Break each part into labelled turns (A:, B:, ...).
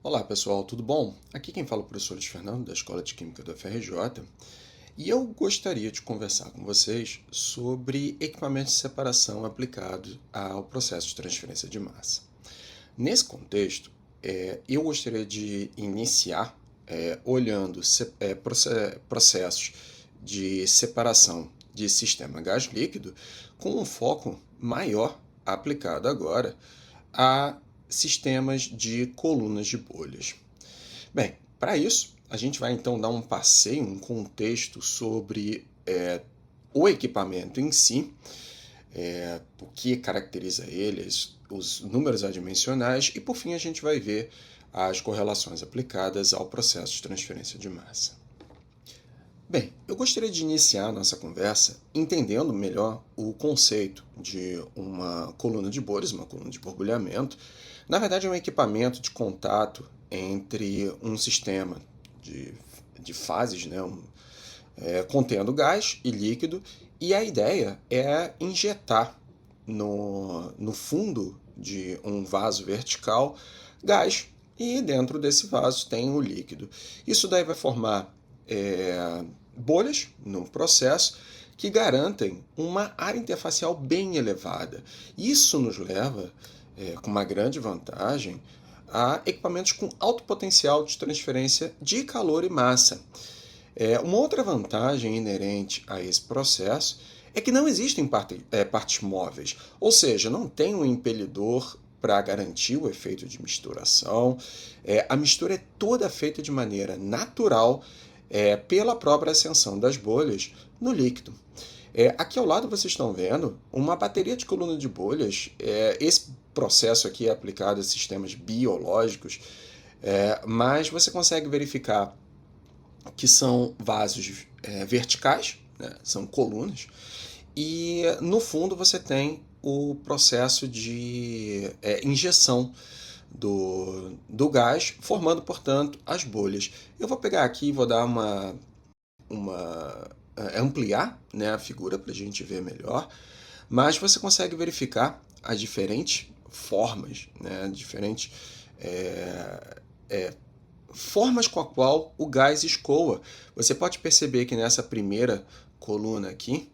A: Olá pessoal, tudo bom? Aqui quem fala é o professor Luiz Fernando, da Escola de Química do FRJ, e eu gostaria de conversar com vocês sobre equipamentos de separação aplicados ao processo de transferência de massa. Nesse contexto, eu gostaria de iniciar olhando processos de separação de sistema gás líquido com um foco maior aplicado agora a sistemas de colunas de bolhas. Bem, para isso, a gente vai então dar um passeio, um contexto sobre o equipamento em si, o que caracteriza ele, os números adimensionais e, por fim, a gente vai ver as correlações aplicadas ao processo de transferência de massa. Bem, eu gostaria de iniciar a nossa conversa entendendo melhor o conceito de uma coluna de bolhas, uma coluna de borbulhamento. Na verdade, é um equipamento de contato entre um sistema de fases, né, contendo gás e líquido, e a ideia é injetar no fundo de um vaso vertical gás, e dentro desse vaso tem o líquido. Isso daí vai formar bolhas no processo que garantem uma área interfacial bem elevada. Isso nos leva, com uma grande vantagem, a equipamentos com alto potencial de transferência de calor e massa. Uma outra vantagem inerente a esse processo é que não existem partes móveis, ou seja, não tem um impelidor para garantir o efeito de misturação. A mistura é toda feita de maneira natural pela própria ascensão das bolhas no líquido. Aqui ao lado vocês estão vendo uma bateria de coluna de bolhas. Esse processo aqui é aplicado a sistemas biológicos, mas você consegue verificar que são vasos verticais, né? São colunas, e no fundo você tem o processo de injeção do gás, formando, portanto, as bolhas. Eu vou pegar aqui e vou dar ampliar, né, a figura para a gente ver melhor, mas você consegue verificar as diferentes formas, né, diferentes formas com a qual o gás escoa. Você pode perceber que nessa primeira coluna aqui,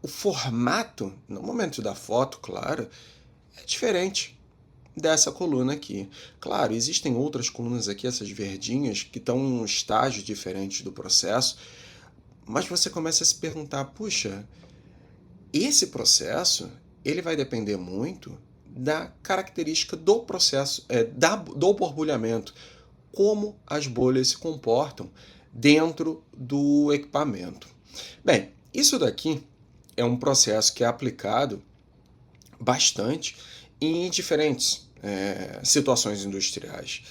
A: o formato, no momento da foto, claro, é diferente dessa coluna aqui. Claro, existem outras colunas aqui, essas verdinhas, que estão em um estágio diferente do processo, mas você começa a se perguntar, puxa, esse processo ele vai depender muito da característica do processo, do borbulhamento, como as bolhas se comportam dentro do equipamento. Bem, isso daqui é um processo que é aplicado bastante em diferentes situações industriais.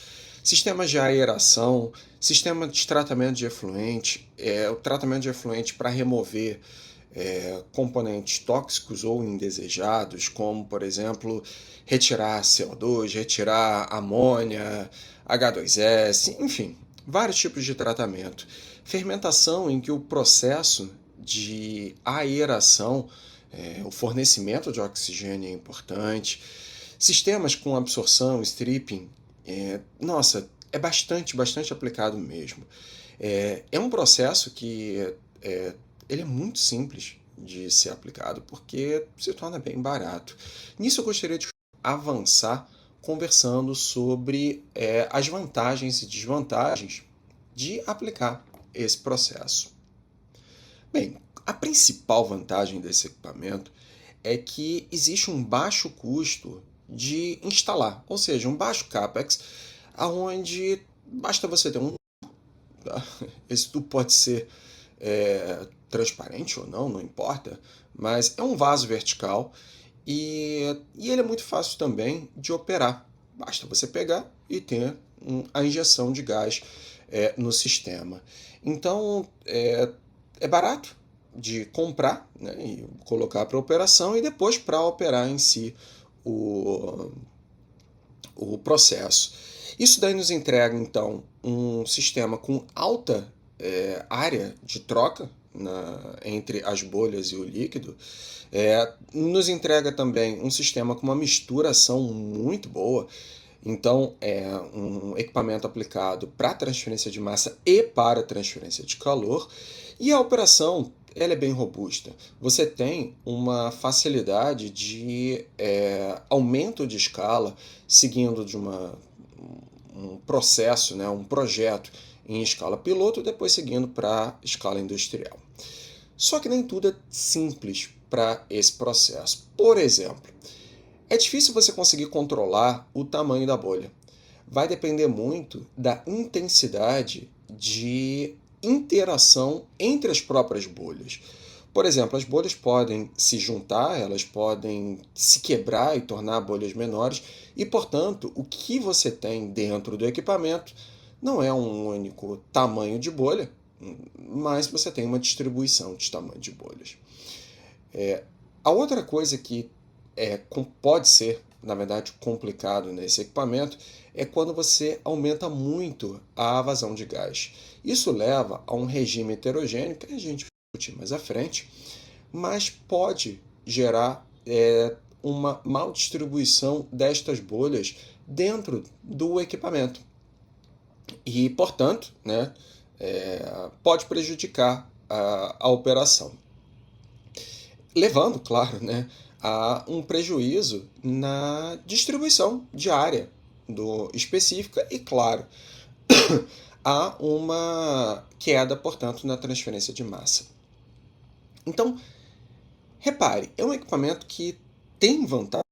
A: Sistemas de aeração, sistema de tratamento de efluente, o tratamento de efluente para remover componentes tóxicos ou indesejados, como, por exemplo, retirar CO2, retirar amônia, H2S, enfim, vários tipos de tratamento. Fermentação, em que o processo de aeração, o fornecimento de oxigênio é importante. Sistemas com absorção, stripping, é bastante aplicado mesmo. É um processo que ele é muito simples de ser aplicado, porque se torna bem barato. Nisso eu gostaria de avançar conversando sobre as vantagens e desvantagens de aplicar esse processo. Bem, a principal vantagem desse equipamento é que existe um baixo custo de instalar, ou seja, um baixo capex, aonde basta você ter um tubo, tá? Esse tubo pode ser transparente ou não, não importa, mas é um vaso vertical e ele é muito fácil também de operar. Basta você pegar e ter a injeção de gás no sistema. Então, é barato de comprar, né, e colocar para operação e depois para operar em si o processo. Isso daí nos entrega, então, um sistema com alta área de troca entre as bolhas e o líquido. Nos entrega também um sistema com uma misturação muito boa. Então, é um equipamento aplicado para transferência de massa e para transferência de calor. E a operação ela é bem robusta. Você tem uma facilidade de aumento de escala seguindo de um processo, né, um projeto em escala piloto, depois seguindo para escala industrial. Só que nem tudo é simples para esse processo. Por exemplo, é difícil você conseguir controlar o tamanho da bolha. Vai depender muito da intensidade de interação entre as próprias bolhas. Por exemplo, as bolhas podem se juntar, elas podem se quebrar e tornar bolhas menores, e, portanto, o que você tem dentro do equipamento não é um único tamanho de bolha, mas você tem uma distribuição de tamanho de bolhas. A outra coisa que pode ser, na verdade, complicado nesse equipamento é quando você aumenta muito a vazão de gás. Isso leva a um regime heterogêneo, que a gente vai discutir mais à frente, mas pode gerar uma mal distribuição destas bolhas dentro do equipamento. E, portanto, né, pode prejudicar a operação. Levando, claro, né, a um prejuízo na distribuição diária específica e, claro, há uma queda, portanto, na transferência de massa. Então, repare, é um equipamento que tem vantagens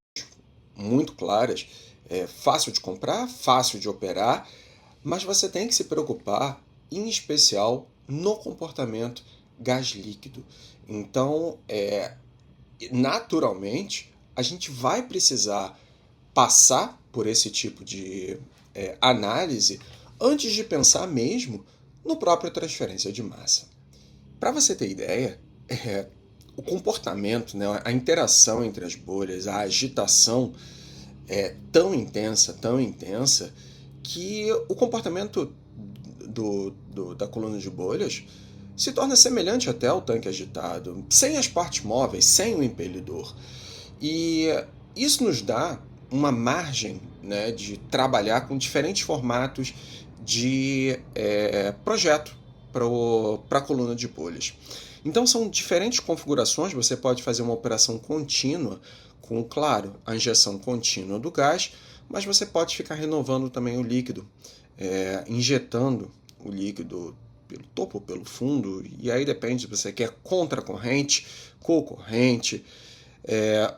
A: muito claras, é fácil de comprar, fácil de operar, mas você tem que se preocupar, em especial, no comportamento gás líquido. Então, naturalmente, a gente vai precisar passar por esse tipo de análise antes de pensar mesmo no próprio transferência de massa. Para você ter ideia, o comportamento, né, a interação entre as bolhas, a agitação é tão intensa, que o comportamento da coluna de bolhas se torna semelhante até ao tanque agitado, sem as partes móveis, sem o impelidor. E isso nos dá uma margem, né, de trabalhar com diferentes formatos de projeto para a coluna de bolhas. Então são diferentes configurações, você pode fazer uma operação contínua com, claro, a injeção contínua do gás, mas você pode ficar renovando também o líquido, injetando o líquido pelo topo ou pelo fundo, e aí depende se você quer contracorrente, cocorrente.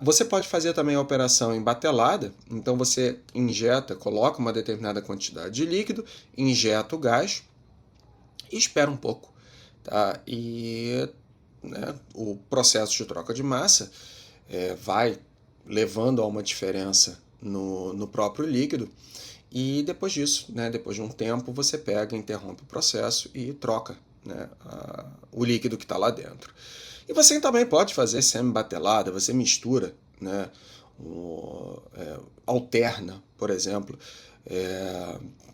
A: Você pode fazer também a operação em batelada, então você injeta, coloca uma determinada quantidade de líquido, injeta o gás e espera um pouco. Tá? E né, o processo de troca de massa vai levando a uma diferença no próprio líquido, e depois disso, né, depois de um tempo, você pega, interrompe o processo e troca, né, o líquido que está lá dentro. E você também pode fazer semi-batelada, você mistura, né, alterna, por exemplo,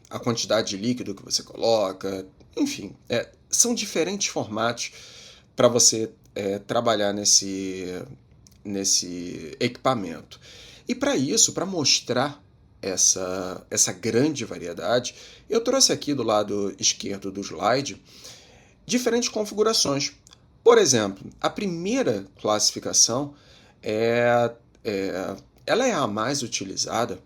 A: a quantidade de líquido que você coloca, enfim, são diferentes formatos para você trabalhar nesse equipamento. E para isso, para mostrar essa grande variedade, eu trouxe aqui do lado esquerdo do slide diferentes configurações. Por exemplo, a primeira classificação ela é a mais utilizada,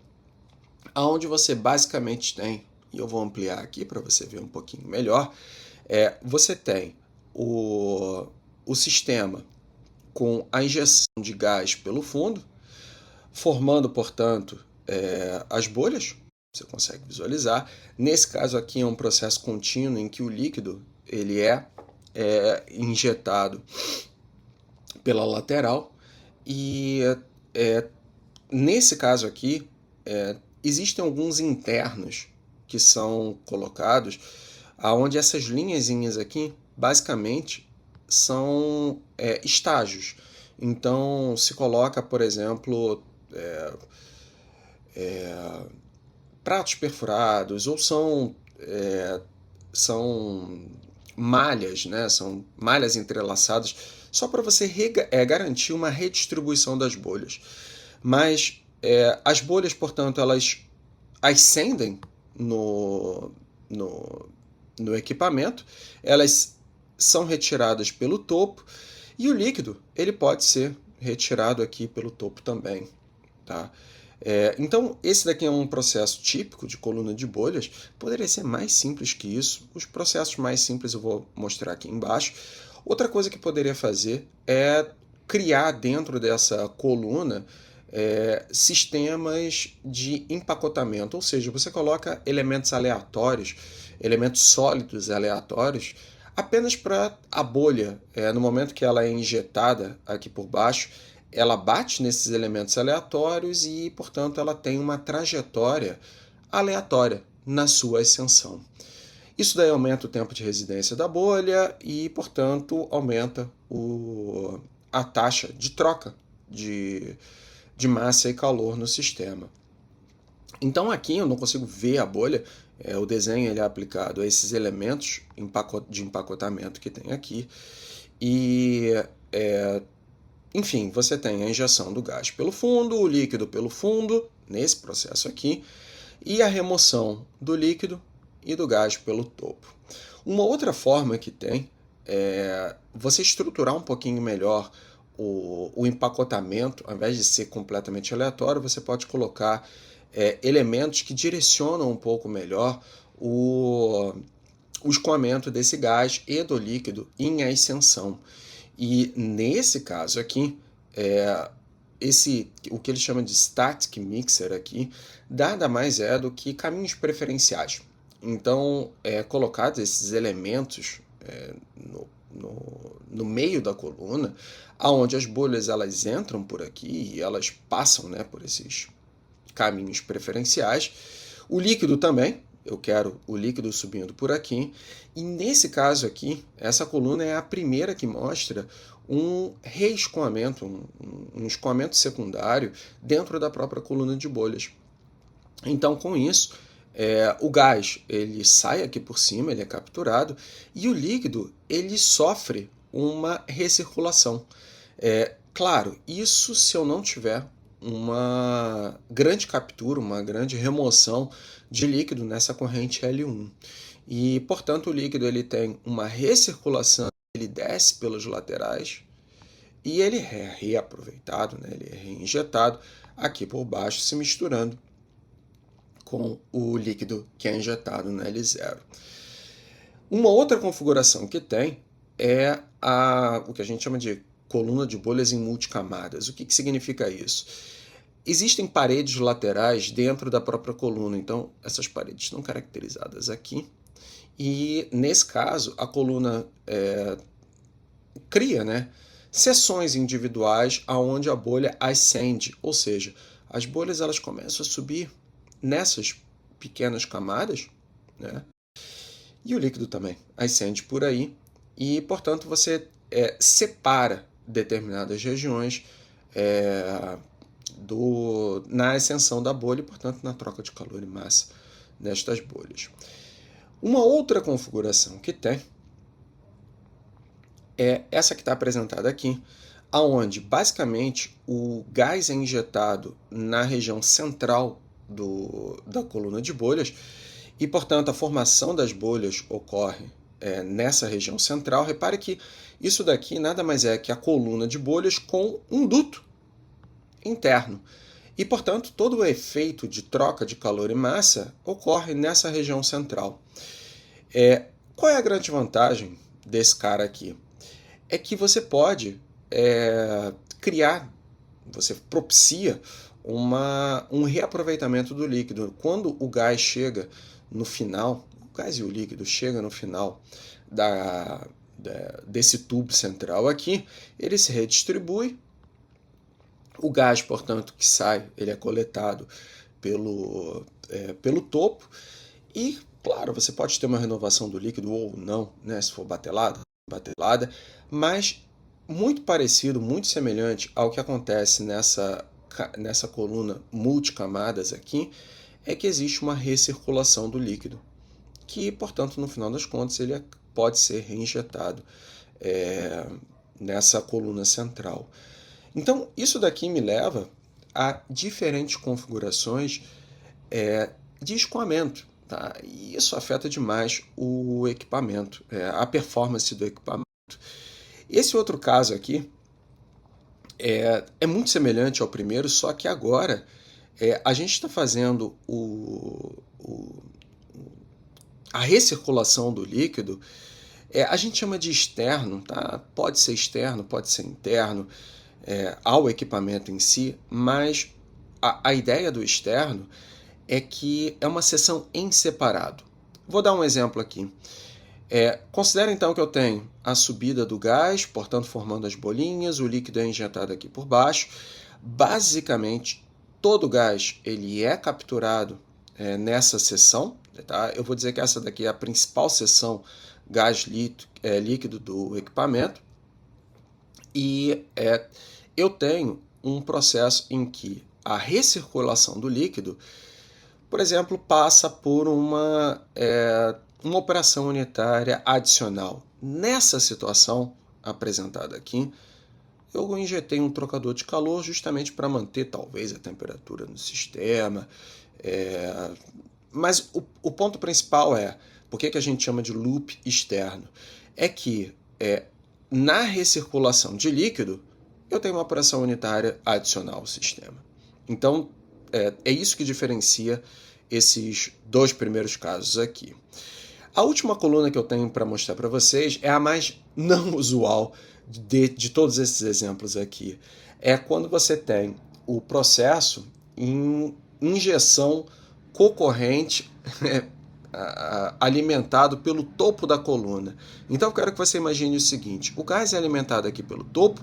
A: onde você basicamente tem, e eu vou ampliar aqui para você ver um pouquinho melhor, você tem o sistema com a injeção de gás pelo fundo, formando, portanto, as bolhas, você consegue visualizar. Nesse caso aqui é um processo contínuo em que o líquido ele é injetado pela lateral, e nesse caso aqui existem alguns internos que são colocados, aonde essas linhazinhas aqui basicamente são estágios. Então se coloca, por exemplo, pratos perfurados, ou são malhas, né? São malhas entrelaçadas, só para você garantir uma redistribuição das bolhas. Mas as bolhas, portanto, elas ascendem no, no, no equipamento, elas são retiradas pelo topo, e o líquido ele pode ser retirado aqui pelo topo também. Tá? Então, esse daqui é um processo típico de coluna de bolhas. Poderia ser mais simples que isso. Os processos mais simples eu vou mostrar aqui embaixo. Outra coisa que poderia fazer é criar dentro dessa coluna sistemas de empacotamento, ou seja, você coloca elementos aleatórios, elementos sólidos aleatórios, apenas para a bolha, no momento que ela é injetada aqui por baixo, ela bate nesses elementos aleatórios e, portanto, ela tem uma trajetória aleatória na sua ascensão. Isso daí aumenta o tempo de residência da bolha e, portanto, aumenta a taxa de troca de massa e calor no sistema. Então aqui eu não consigo ver a bolha, o desenho ele é aplicado a esses elementos de empacotamento que tem aqui e enfim, você tem a injeção do gás pelo fundo, o líquido pelo fundo, nesse processo aqui, e a remoção do líquido e do gás pelo topo. Uma outra forma que tem é você estruturar um pouquinho melhor o empacotamento. Ao invés de ser completamente aleatório, você pode colocar elementos que direcionam um pouco melhor o escoamento desse gás e do líquido em ascensão. E nesse caso aqui, o que ele chama de static mixer aqui, nada mais é do que caminhos preferenciais. Então, colocados esses elementos no meio da coluna, aonde as bolhas elas entram por aqui e elas passam, né, por esses caminhos preferenciais. O líquido também, eu quero o líquido subindo por aqui. E nesse caso aqui, essa coluna é a primeira que mostra um reescoamento, um escoamento secundário dentro da própria coluna de bolhas. Então, com isso, o gás ele sai aqui por cima, ele é capturado, e o líquido ele sofre uma recirculação. Claro, isso se eu não tiver uma grande captura, uma grande remoção de líquido nessa corrente L1. E, portanto, o líquido ele tem uma recirculação, ele desce pelos laterais e ele é reaproveitado, né? Ele é reinjetado aqui por baixo, se misturando com o líquido que é injetado na L0. Uma outra configuração que tem é o que a gente chama de coluna de bolhas em multicamadas. O que significa isso? Existem paredes laterais dentro da própria coluna, então essas paredes estão caracterizadas aqui. E nesse caso, a coluna cria, né, seções individuais aonde a bolha ascende, ou seja, as bolhas elas começam a subir nessas pequenas camadas, né, e o líquido também ascende por aí, e portanto você separa determinadas regiões na ascensão da bolha e, portanto, na troca de calor e massa nestas bolhas. Uma outra configuração que tem é essa que está apresentada aqui, aonde basicamente o gás é injetado na região central da coluna de bolhas e, portanto, a formação das bolhas ocorre nessa região central. Repare que isso daqui nada mais é que a coluna de bolhas com um duto interno. E, portanto, todo o efeito de troca de calor e massa ocorre nessa região central. Qual é a grande vantagem desse cara aqui? É que você pode criar, você propicia um reaproveitamento do líquido. Quando o gás chega no final, o gás e o líquido chegam no final desse tubo central aqui, ele se redistribui. O gás, portanto, que sai, ele é coletado pelo topo e, claro, você pode ter uma renovação do líquido ou não, né, se for batelada, mas muito parecido, muito semelhante ao que acontece nessa coluna multicamadas aqui, é que existe uma recirculação do líquido, que, portanto, no final das contas, ele pode ser reinjetado nessa coluna central. Então, isso daqui me leva a diferentes configurações de escoamento. Tá? E isso afeta demais o equipamento, a performance do equipamento. Esse outro caso aqui é muito semelhante ao primeiro, só que agora a gente está fazendo a recirculação do líquido, a gente chama de externo, tá? Pode ser externo, pode ser interno ao equipamento em si, mas a ideia do externo é que é uma seção em separado. Vou dar um exemplo aqui. Considera então que eu tenho a subida do gás, portanto formando as bolinhas, o líquido é injetado aqui por baixo. Basicamente, todo o gás ele é capturado nessa seção. Tá? Eu vou dizer que essa daqui é a principal seção gás líquido do equipamento. E eu tenho um processo em que a recirculação do líquido, por exemplo, passa por uma operação unitária adicional. Nessa situação apresentada aqui, eu injetei um trocador de calor justamente para manter talvez a temperatura no sistema. Mas o ponto principal por que a gente chama de loop externo? É que na recirculação de líquido, eu tenho uma operação unitária adicional ao sistema. Então, é isso que diferencia esses dois primeiros casos aqui. A última coluna que eu tenho para mostrar para vocês é a mais não usual de todos esses exemplos aqui. É quando você tem o processo em injeção concorrente alimentado pelo topo da coluna. Então eu quero que você imagine o seguinte: o gás é alimentado aqui pelo topo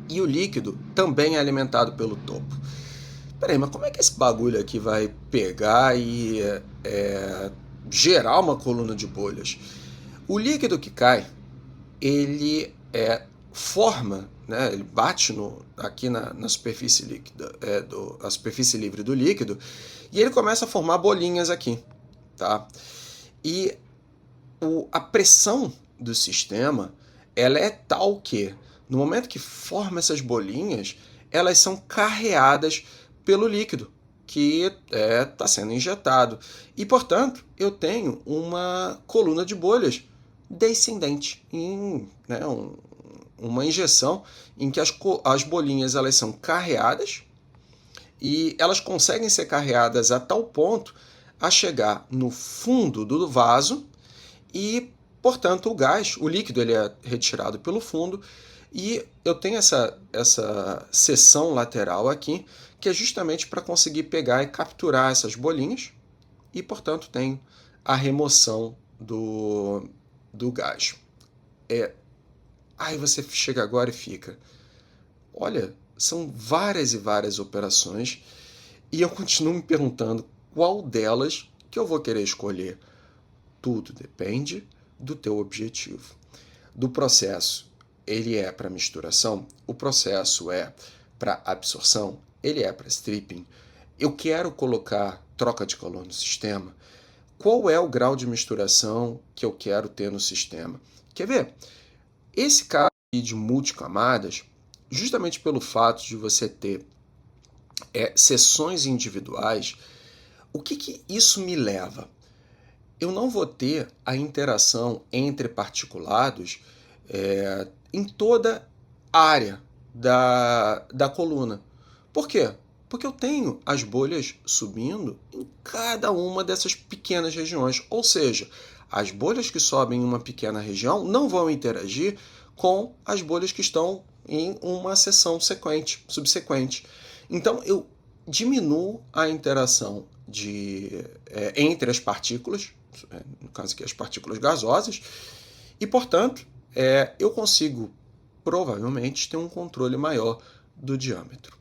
A: e o líquido também é alimentado pelo topo. Peraí, mas como é que esse bagulho aqui vai pegar e gerar uma coluna de bolhas? O líquido que cai, ele forma, né, ele bate aqui na superfície líquida, a superfície livre do líquido, e ele começa a formar bolinhas aqui. Tá? E a pressão do sistema ela é tal que, no momento que forma essas bolinhas, elas são carreadas pelo líquido que está sendo injetado. E, portanto, eu tenho uma coluna de bolhas descendente, uma injeção em que as bolinhas elas são carreadas e elas conseguem ser carreadas a tal ponto a chegar no fundo do vaso e, portanto, o gás, o líquido, ele é retirado pelo fundo e eu tenho essa seção lateral aqui que é justamente para conseguir pegar e capturar essas bolinhas e, portanto, tenho a remoção do gás. Aí você chega agora e fica, olha, são várias e várias operações e eu continuo me perguntando qual delas que eu vou querer escolher. Tudo depende do teu objetivo. Do processo, ele é para misturação, o processo é para absorção, ele é para stripping. Eu quero colocar troca de calor no sistema. Qual é o grau de misturação que eu quero ter no sistema? Quer ver? Esse caso de multicamadas, justamente pelo fato de você ter seções individuais, o que isso me leva? Eu não vou ter a interação entre particulados em toda a área da coluna. Por quê? Porque eu tenho as bolhas subindo em cada uma dessas pequenas regiões. Ou seja, as bolhas que sobem em uma pequena região não vão interagir com as bolhas que estão em uma seção subsequente. Então, eu diminuo a interação entre as partículas, no caso aqui as partículas gasosas, e, portanto, eu consigo provavelmente ter um controle maior do diâmetro.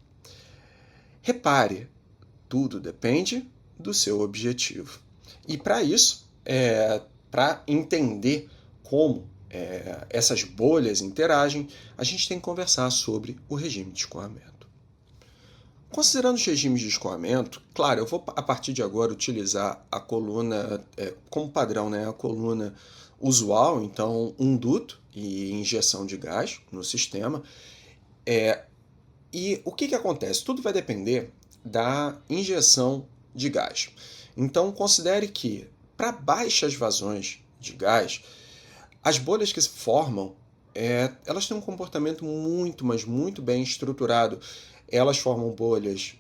A: Repare, tudo depende do seu objetivo. E para isso, para entender como essas bolhas interagem, a gente tem que conversar sobre o regime de escoamento. Considerando os regimes de escoamento, claro, eu vou a partir de agora utilizar a coluna como padrão, né? A coluna usual, então um duto e injeção de gás no sistema. E o que acontece? Tudo vai depender da injeção de gás. Então, considere que, para baixas vazões de gás, as bolhas que se formam, elas têm um comportamento muito, mas muito bem estruturado. Elas formam bolhas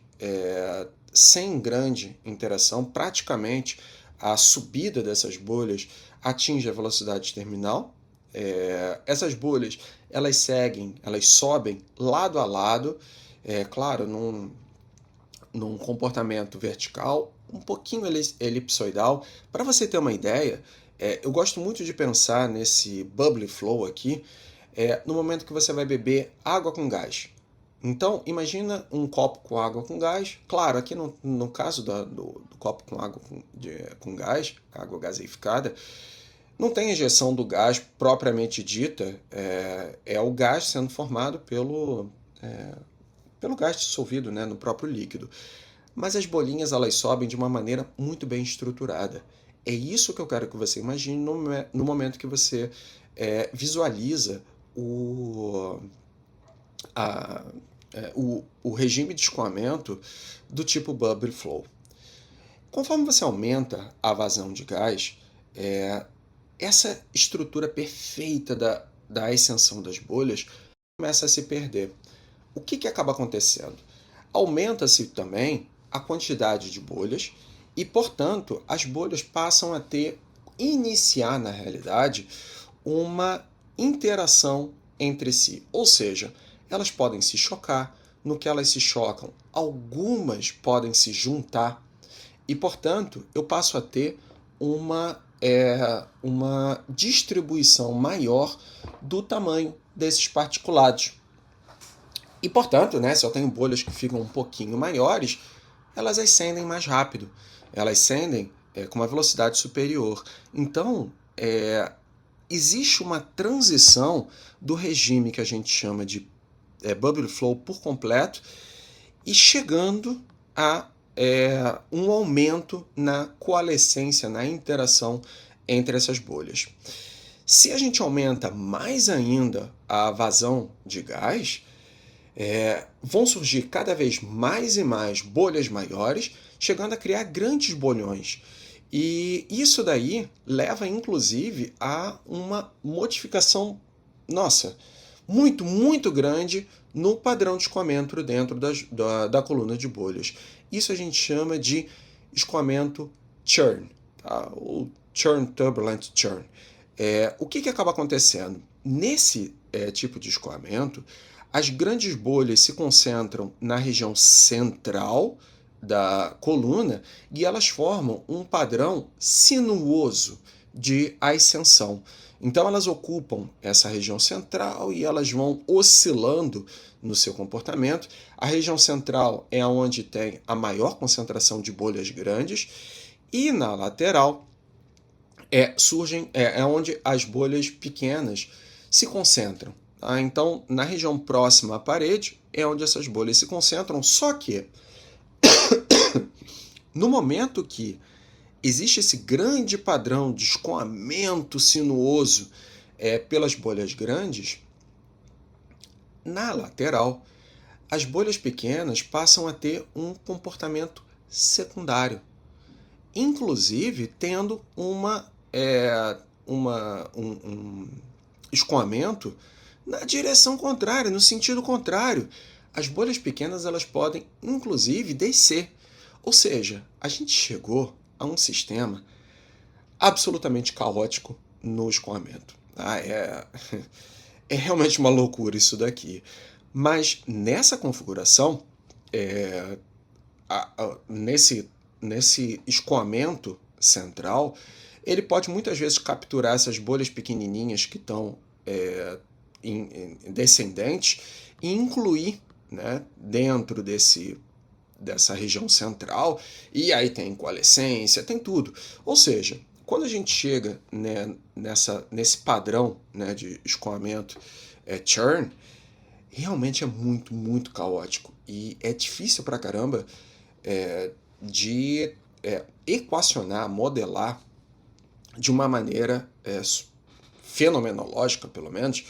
A: sem grande interação. Praticamente, a subida dessas bolhas atinge a velocidade terminal. Essas bolhas, elas sobem lado a lado, claro, num comportamento vertical, um pouquinho elipsoidal. Para você ter uma ideia, eu gosto muito de pensar nesse bubbly flow aqui, no momento que você vai beber água com gás. Então, imagina um copo com água com gás. Claro, aqui no caso do copo com água com gás, água gaseificada, não tem ejeção do gás propriamente dita, é o gás sendo formado pelo gás dissolvido, né, no próprio líquido. Mas as bolinhas, elas sobem de uma maneira muito bem estruturada. É isso que eu quero que você imagine no momento que você visualiza o regime de escoamento do tipo bubble flow. Conforme você aumenta a vazão de gás, essa estrutura perfeita da ascensão das bolhas começa a se perder. O que acaba acontecendo? Aumenta-se também a quantidade de bolhas e, portanto, as bolhas passam a iniciar, na realidade, uma interação entre si. Ou seja, elas podem se chocar. No que elas se chocam, algumas podem se juntar e, portanto, eu passo a ter uma distribuição maior do tamanho desses particulados. E, portanto, né, se eu tenho bolhas que ficam um pouquinho maiores, elas ascendem mais rápido. Elas ascendem com uma velocidade superior. Então, existe uma transição do regime que a gente chama de bubble flow por completo e chegando a um aumento na coalescência, na interação entre essas bolhas. Se a gente aumenta mais ainda a vazão de gás, vão surgir cada vez mais e mais bolhas maiores, chegando a criar grandes bolhões. E isso daí leva, inclusive, a uma modificação, muito, muito grande no padrão de escoamento dentro da coluna de bolhas. Isso a gente chama de escoamento churn, tá? Ou churn, turbulent churn. O que acaba acontecendo? Nesse tipo de escoamento, as grandes bolhas se concentram na região central da coluna e elas formam um padrão sinuoso de ascensão. Então elas ocupam essa região central e elas vão oscilando no seu comportamento. A região central é onde tem a maior concentração de bolhas grandes e na lateral é onde as bolhas pequenas se concentram. Tá? Então, na região próxima à parede é onde essas bolhas se concentram, só que no momento que existe esse grande padrão de escoamento sinuoso pelas bolhas grandes, na lateral, as bolhas pequenas passam a ter um comportamento secundário, inclusive tendo um escoamento na direção contrária, no sentido contrário. As bolhas pequenas elas podem, inclusive, descer. Ou seja, a gente chegou a um sistema absolutamente caótico no escoamento. Tá? É realmente uma loucura isso daqui. Mas nessa configuração, nesse escoamento central, ele pode muitas vezes capturar essas bolhas pequenininhas que estão descendentes e incluir, né, dentro dessa região central, e aí tem coalescência, tem tudo. Ou seja, quando a gente chega, né, nesse padrão, né, de escoamento churn, realmente é muito, muito caótico. E é difícil pra caramba de equacionar, modelar de uma maneira fenomenológica, pelo menos,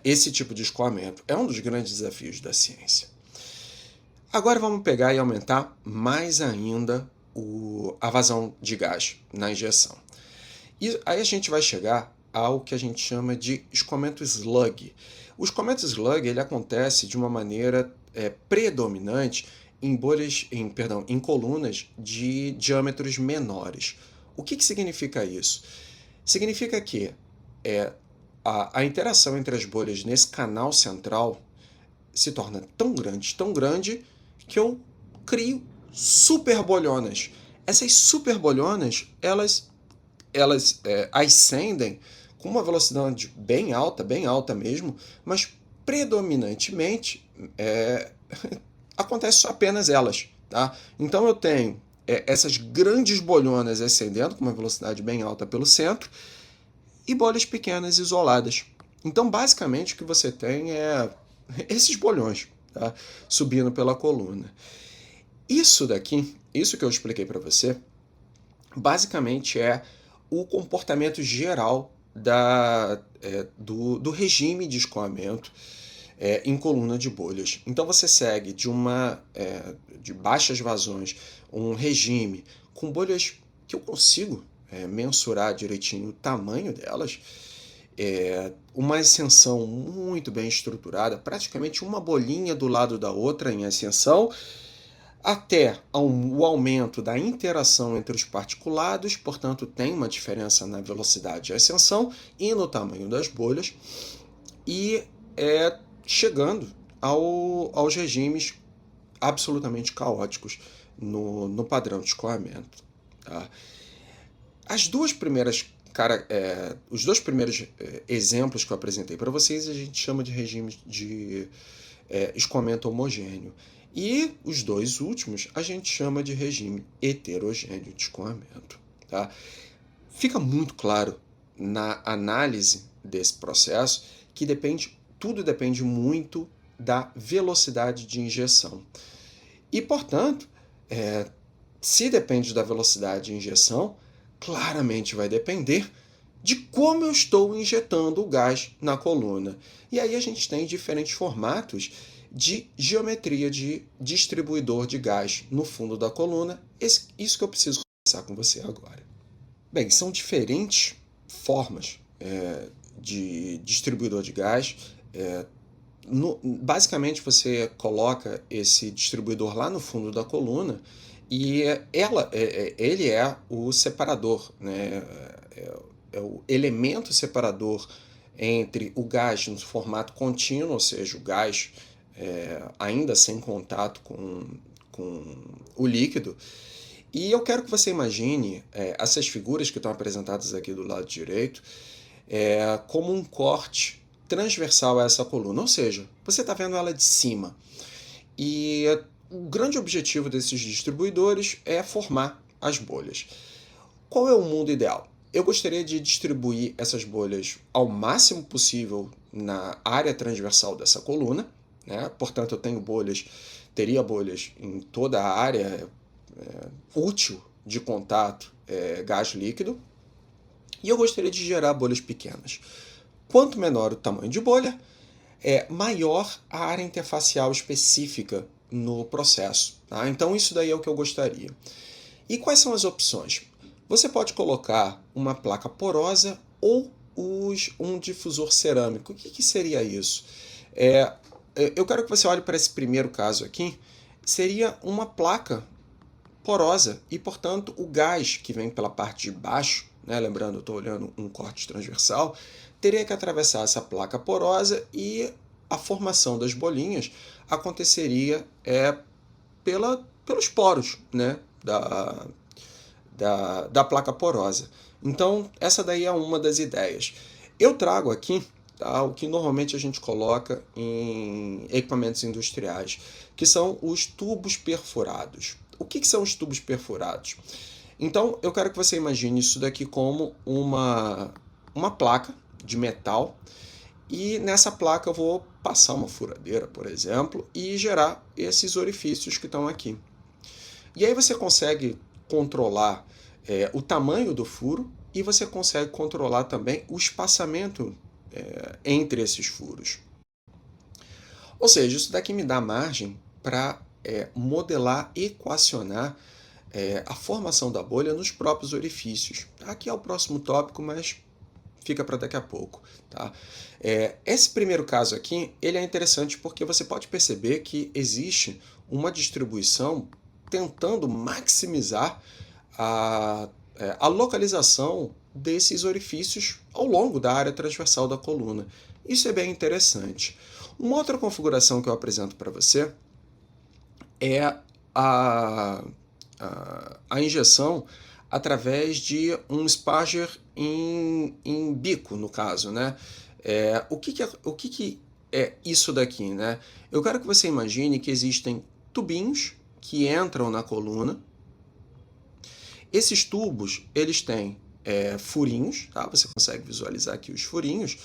A: esse tipo de escoamento. É um dos grandes desafios da ciência. Agora vamos pegar e aumentar mais ainda a vazão de gás na injeção. E aí a gente vai chegar ao que a gente chama de escoamento slug. O escoamento slug ele acontece de uma maneira predominante em em colunas de diâmetros menores. O que significa isso? Significa que a interação entre as bolhas nesse canal central se torna tão grande, que eu crio super bolhonas. Essas super bolhonas, elas ascendem com uma velocidade bem alta mesmo, mas predominantemente acontece apenas elas. Tá? Então eu tenho essas grandes bolhonas ascendendo com uma velocidade bem alta pelo centro e bolhas pequenas isoladas. Então, basicamente, o que você tem é esses bolhões tá? Subindo pela coluna. Isso daqui, isso que eu expliquei para você, basicamente é o comportamento geral do regime de escoamento em coluna de bolhas. Então você segue de baixas vazões um regime com bolhas que eu consigo mensurar direitinho o tamanho delas, uma ascensão muito bem estruturada, praticamente uma bolinha do lado da outra em ascensão, até o aumento da interação entre os particulados, portanto tem uma diferença na velocidade de ascensão e no tamanho das bolhas, e chegando aos regimes absolutamente caóticos no padrão de escoamento. Tá? Os dois primeiros exemplos que eu apresentei para vocês a gente chama de regimes de escoamento homogêneo. E os dois últimos a gente chama de regime heterogêneo de escoamento. Tá? Fica muito claro na análise desse processo que tudo depende muito da velocidade de injeção. E, portanto, se depende da velocidade de injeção, claramente vai depender de como eu estou injetando o gás na coluna. E aí a gente tem diferentes formatos de geometria de distribuidor de gás no fundo da coluna. Isso que eu preciso conversar com você agora. Bem, são diferentes formas de distribuidor de gás. Basicamente você coloca esse distribuidor lá no fundo da coluna e ele é o separador, né? É o elemento separador entre o gás no formato contínuo, ou seja, o gás ainda sem contato com o líquido. E eu quero que você imagine essas figuras que estão apresentadas aqui do lado direito como um corte transversal a essa coluna, ou seja, você está vendo ela de cima. E o grande objetivo desses distribuidores é formar as bolhas. Qual é o mundo ideal? Eu gostaria de distribuir essas bolhas ao máximo possível na área transversal dessa coluna, né? Portanto, eu teria bolhas em toda a área útil de contato gás líquido, e eu gostaria de gerar bolhas pequenas. Quanto menor o tamanho de bolha, maior a área interfacial específica no processo. Tá? Então isso daí é o que eu gostaria. E quais são as opções? Você pode colocar uma placa porosa ou um difusor cerâmico. O que seria isso? Eu quero que você olhe para esse primeiro caso aqui. Seria uma placa porosa e, portanto, o gás que vem pela parte de baixo, né, lembrando, eu estou olhando um corte transversal, teria que atravessar essa placa porosa e a formação das bolinhas aconteceria pelos poros, né, da placa porosa. Então, essa daí é uma das ideias. Eu trago aqui o que normalmente a gente coloca em equipamentos industriais, que são os tubos perfurados. O que são os tubos perfurados? Então, eu quero que você imagine isso daqui como uma placa de metal, e nessa placa eu vou passar uma furadeira, por exemplo, e gerar esses orifícios que estão aqui. E aí você consegue controlar o tamanho do furo e você consegue controlar também o espaçamento entre esses furos. Ou seja, isso daqui me dá margem para modelar, equacionar a formação da bolha nos próprios orifícios. Aqui é o próximo tópico, mas fica para daqui a pouco. Tá? Esse primeiro caso aqui ele é interessante porque você pode perceber que existe uma distribuição tentando maximizar a localização desses orifícios ao longo da área transversal da coluna. Isso é bem interessante. Uma outra configuração que eu apresento para você é a injeção através de um Sphager em bico, no caso, né? O que é isso daqui, né? Eu quero que você imagine que existem tubinhos que entram na coluna. Esses tubos, eles têm furinhos, tá? Você consegue visualizar aqui os furinhos,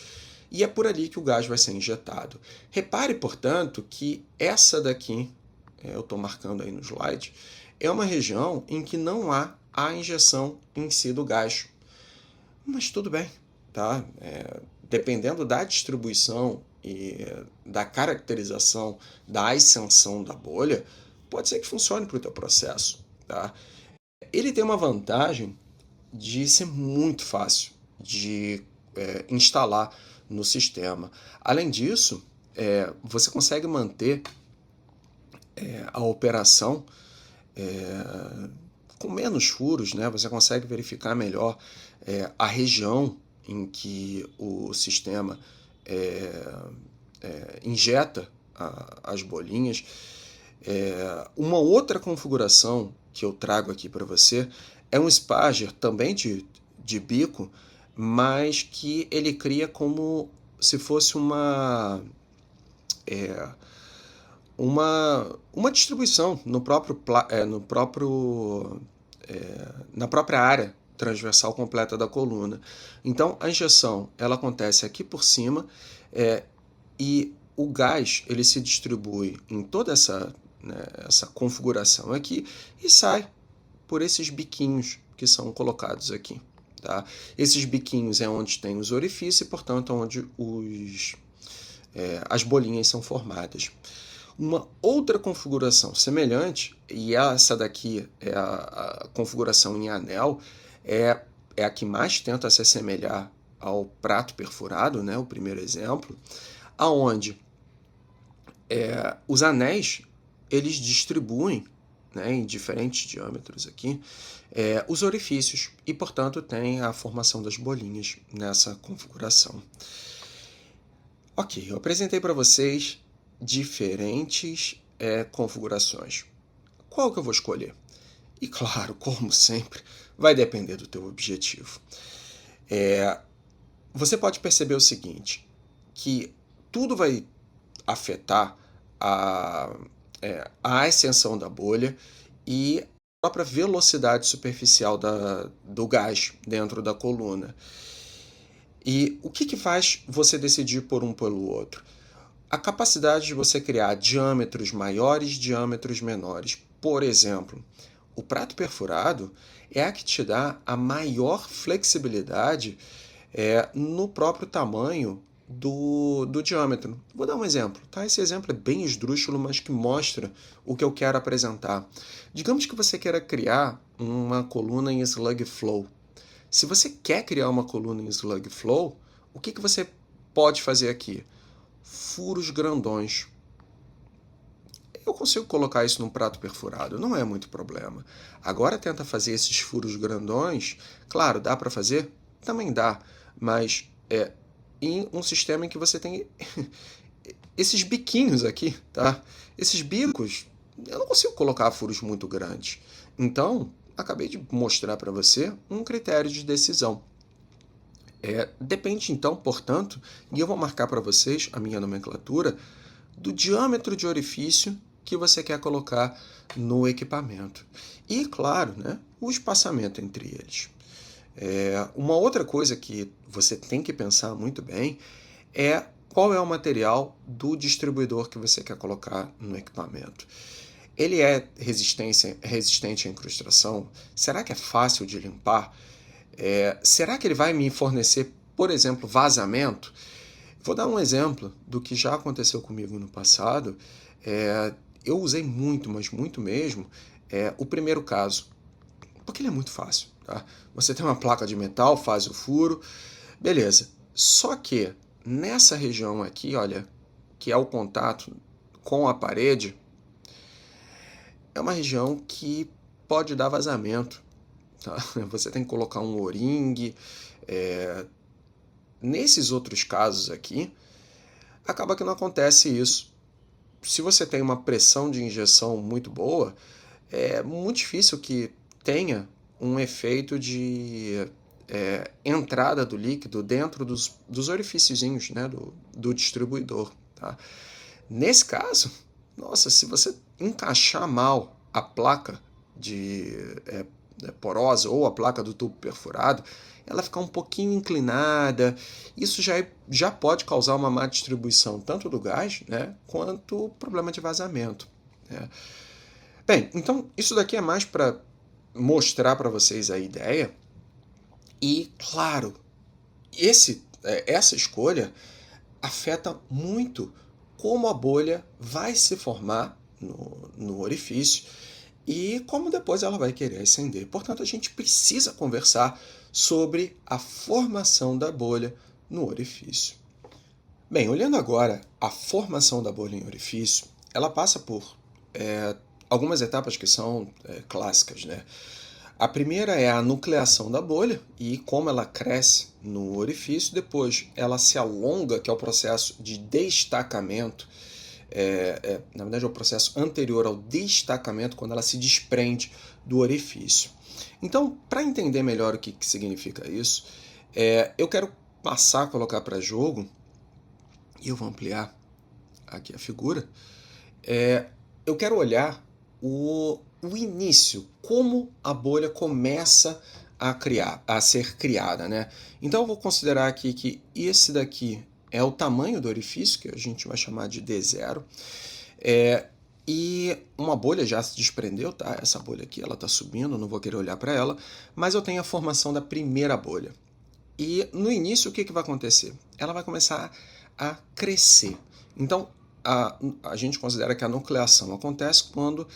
A: e é por ali que o gás vai ser injetado. Repare, portanto, que essa daqui, eu estou marcando aí no slide, é uma região em que não há a injeção em si do gás. Mas tudo bem, tá? Dependendo da distribuição e da caracterização da ascensão da bolha, pode ser que funcione para o teu processo, tá? Ele tem uma vantagem de ser muito fácil de instalar no sistema. Além disso, você consegue manter a operação com menos furos, né? Você consegue verificar melhor a região em que o sistema injeta as bolinhas. Uma outra configuração que eu trago aqui para você é um Sphager também de bico, mas que ele cria como se fosse uma distribuição na própria área transversal completa da coluna. Então a injeção ela acontece aqui por cima e o gás ele se distribui em toda essa configuração aqui e sai por esses biquinhos que são colocados aqui. Tá? Esses biquinhos é onde tem os orifícios e, portanto, onde as bolinhas são formadas. Uma outra configuração semelhante, e essa daqui é a configuração em anel, é a que mais tenta se assemelhar ao prato perfurado, né, o primeiro exemplo, aonde os anéis eles distribuem, né, em diferentes diâmetros aqui, os orifícios e, portanto, tem a formação das bolinhas nessa configuração. Ok, eu apresentei para vocês diferentes configurações. Qual que eu vou escolher? E claro, como sempre, vai depender do teu objetivo. Você pode perceber o seguinte, que tudo vai afetar a ascensão da bolha e a própria velocidade superficial do gás dentro da coluna. E o que faz você decidir por um pelo outro? A capacidade de você criar diâmetros maiores, diâmetros menores. Por exemplo, o prato perfurado é a que te dá a maior flexibilidade no próprio tamanho do diâmetro. Vou dar um exemplo, tá? Esse exemplo é bem esdrúxulo, mas que mostra o que eu quero apresentar. Digamos que você queira criar uma coluna em slug flow. Se você quer criar uma coluna em slug flow, o que você pode fazer aqui? Furos grandões. Eu consigo colocar isso num prato perfurado, não é muito problema. Agora tenta fazer esses furos grandões, claro, dá para fazer? Também dá, mas em um sistema em que você tem esses biquinhos aqui, tá? Esses bicos, eu não consigo colocar furos muito grandes. Então, acabei de mostrar para você um critério de decisão. Depende então, portanto, e eu vou marcar para vocês a minha nomenclatura do diâmetro de orifício que você quer colocar no equipamento. E, claro, né, o espaçamento entre eles. Uma outra coisa que você tem que pensar muito bem é qual é o material do distribuidor que você quer colocar no equipamento. Ele é resistente à incrustação? Será que é fácil de limpar? Será que ele vai me fornecer, por exemplo, vazamento? Vou dar um exemplo do que já aconteceu comigo no passado. eu usei muito, mas muito mesmo, o primeiro caso, porque ele é muito fácil. Tá? Você tem uma placa de metal, faz o furo, beleza. Só que nessa região aqui, olha, que é o contato com a parede, é uma região que pode dar vazamento. Tá? Você tem que colocar um O-ring. Nesses outros casos aqui, acaba que não acontece isso. Se você tem uma pressão de injeção muito boa, é muito difícil que tenha um efeito de entrada do líquido dentro dos orifíciozinhos, né, do distribuidor. Tá? Nesse caso, nossa, se você encaixar mal a placa de porosa ou a placa do tubo perfurado, ela ficar um pouquinho inclinada, isso já pode causar uma má distribuição tanto do gás, né, quanto problema de vazamento. Né? Bem, então isso daqui é mais para mostrar para vocês a ideia e, claro, essa escolha afeta muito como a bolha vai se formar no orifício e como depois ela vai querer ascender. Portanto, a gente precisa conversar sobre a formação da bolha no orifício. Bem, olhando agora a formação da bolha em orifício, ela passa por algumas etapas que são clássicas, né? A primeira é a nucleação da bolha e como ela cresce no orifício, depois ela se alonga, que é o processo de destacamento, na verdade é o processo anterior ao destacamento, quando ela se desprende do orifício. Então, para entender melhor o que significa isso, eu quero passar a colocar para jogo, e eu vou ampliar aqui a figura, eu quero olhar o início, como a bolha começa a ser criada, né? Então eu vou considerar aqui que esse daqui é o tamanho do orifício, que a gente vai chamar de D0, e uma bolha já se desprendeu, tá? Essa bolha aqui, ela está subindo, não vou querer olhar para ela, mas eu tenho a formação da primeira bolha. E no início o que vai acontecer? Ela vai começar a crescer. Então a gente considera que a nucleação acontece quando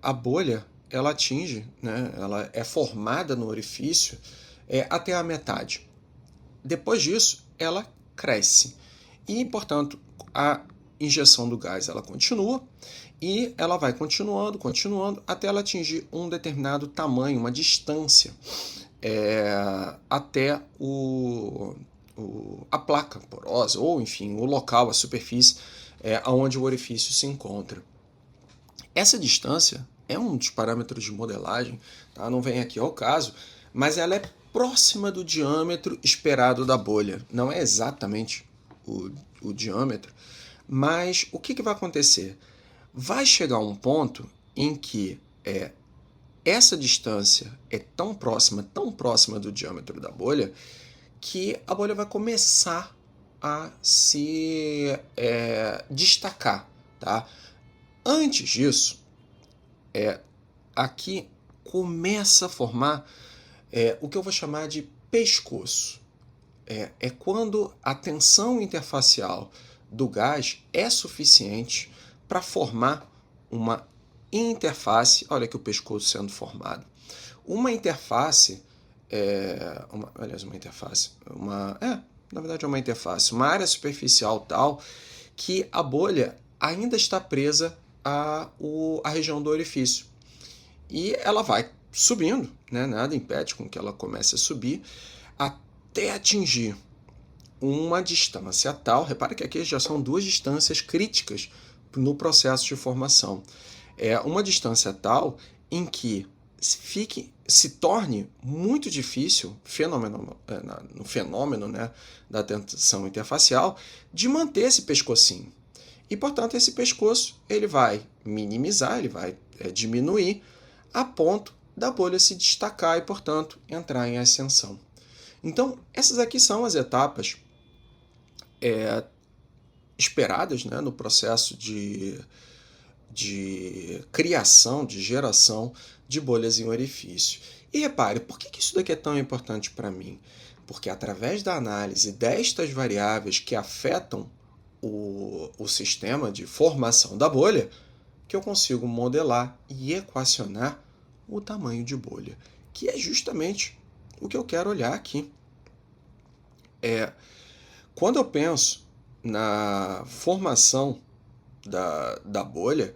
A: a bolha ela atinge, né, ela é formada no orifício até a metade. Depois disso, ela cresce. E, portanto, a injeção do gás ela continua e ela vai continuando, até ela atingir um determinado tamanho, uma distância, até a placa porosa, ou enfim, o local, a superfície onde o orifício se encontra. Essa distância é um dos parâmetros de modelagem, tá? Não vem aqui ao caso, mas ela é próxima do diâmetro esperado da bolha. Não é exatamente o diâmetro, mas o que vai acontecer? Vai chegar um ponto em que essa distância é tão próxima do diâmetro da bolha, que a bolha vai começar a se destacar. Tá? Antes disso, aqui começa a formar o que eu vou chamar de pescoço. É quando a tensão interfacial do gás é suficiente para formar uma interface. Olha aqui o pescoço sendo formado. Uma interface, na verdade é uma interface, uma área superficial tal que a bolha ainda está presa à região do orifício. E ela vai subindo, né? Nada impede com que ela comece a subir até atingir uma distância tal. Repare que aqui já são duas distâncias críticas no processo de formação. É uma distância tal em que se torne muito difícil no fenômeno, né, da tensão interfacial de manter esse pescocinho. E, portanto, esse pescoço ele vai minimizar, ele vai diminuir a ponto da bolha se destacar e, portanto, entrar em ascensão. Então, essas aqui são as etapas esperadas, né, no processo de criação, de geração de bolhas em orifício. E repare, por que isso daqui é tão importante para mim? Porque através da análise destas variáveis que afetam o sistema de formação da bolha, que eu consigo modelar e equacionar o tamanho de bolha, que é justamente o que eu quero olhar aqui. Quando eu penso na formação da bolha,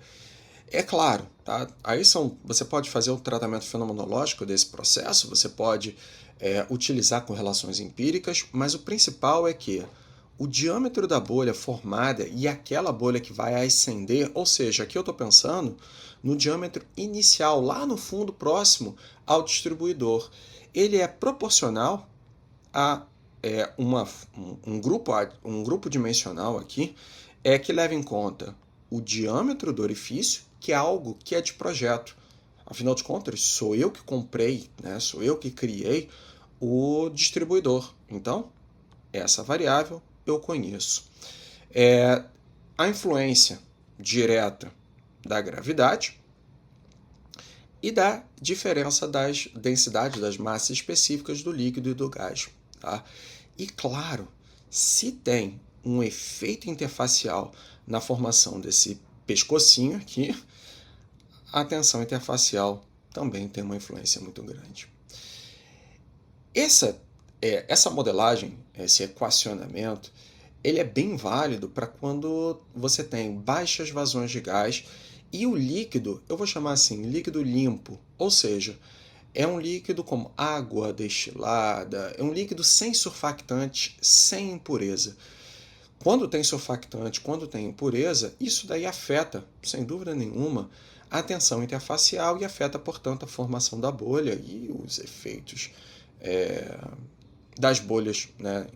A: é claro, tá? Aí você pode fazer o tratamento fenomenológico desse processo, você pode utilizar correlações empíricas, mas o principal é que o diâmetro da bolha formada e aquela bolha que vai ascender, ou seja, aqui eu estou pensando no diâmetro inicial, lá no fundo próximo ao distribuidor, ele é proporcional a um grupo dimensional aqui que leva em conta o diâmetro do orifício, que é algo que é de projeto. Afinal de contas, sou eu que comprei, né? Sou eu que criei o distribuidor. Então, essa variável eu conheço. A influência direta da gravidade e da diferença das densidades das massas específicas do líquido e do gás. Tá? E claro, se tem um efeito interfacial na formação desse pescocinho aqui, a tensão interfacial também tem uma influência muito grande. Essa modelagem, esse equacionamento, ele é bem válido para quando você tem baixas vazões de gás e o líquido, eu vou chamar assim, líquido limpo, ou seja, é um líquido como água destilada, é um líquido sem surfactante, sem impureza. Quando tem surfactante, quando tem impureza, isso daí afeta, sem dúvida nenhuma, a tensão interfacial e afeta, portanto, a formação da bolha e os efeitos das bolhas, né,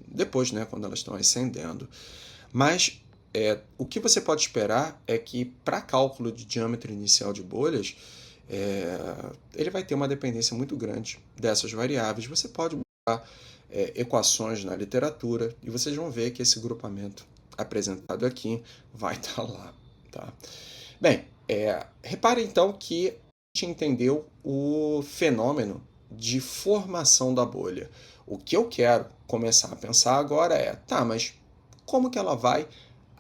A: depois, né, quando elas estão ascendendo. Mas o que você pode esperar é que, para cálculo de diâmetro inicial de bolhas, ele vai ter uma dependência muito grande dessas variáveis. Você pode buscar equações na literatura e vocês vão ver que esse grupamento apresentado aqui vai estar lá. Tá? Bem, repare então que a gente entendeu o fenômeno de formação da bolha. O que eu quero começar a pensar agora tá, mas como que ela vai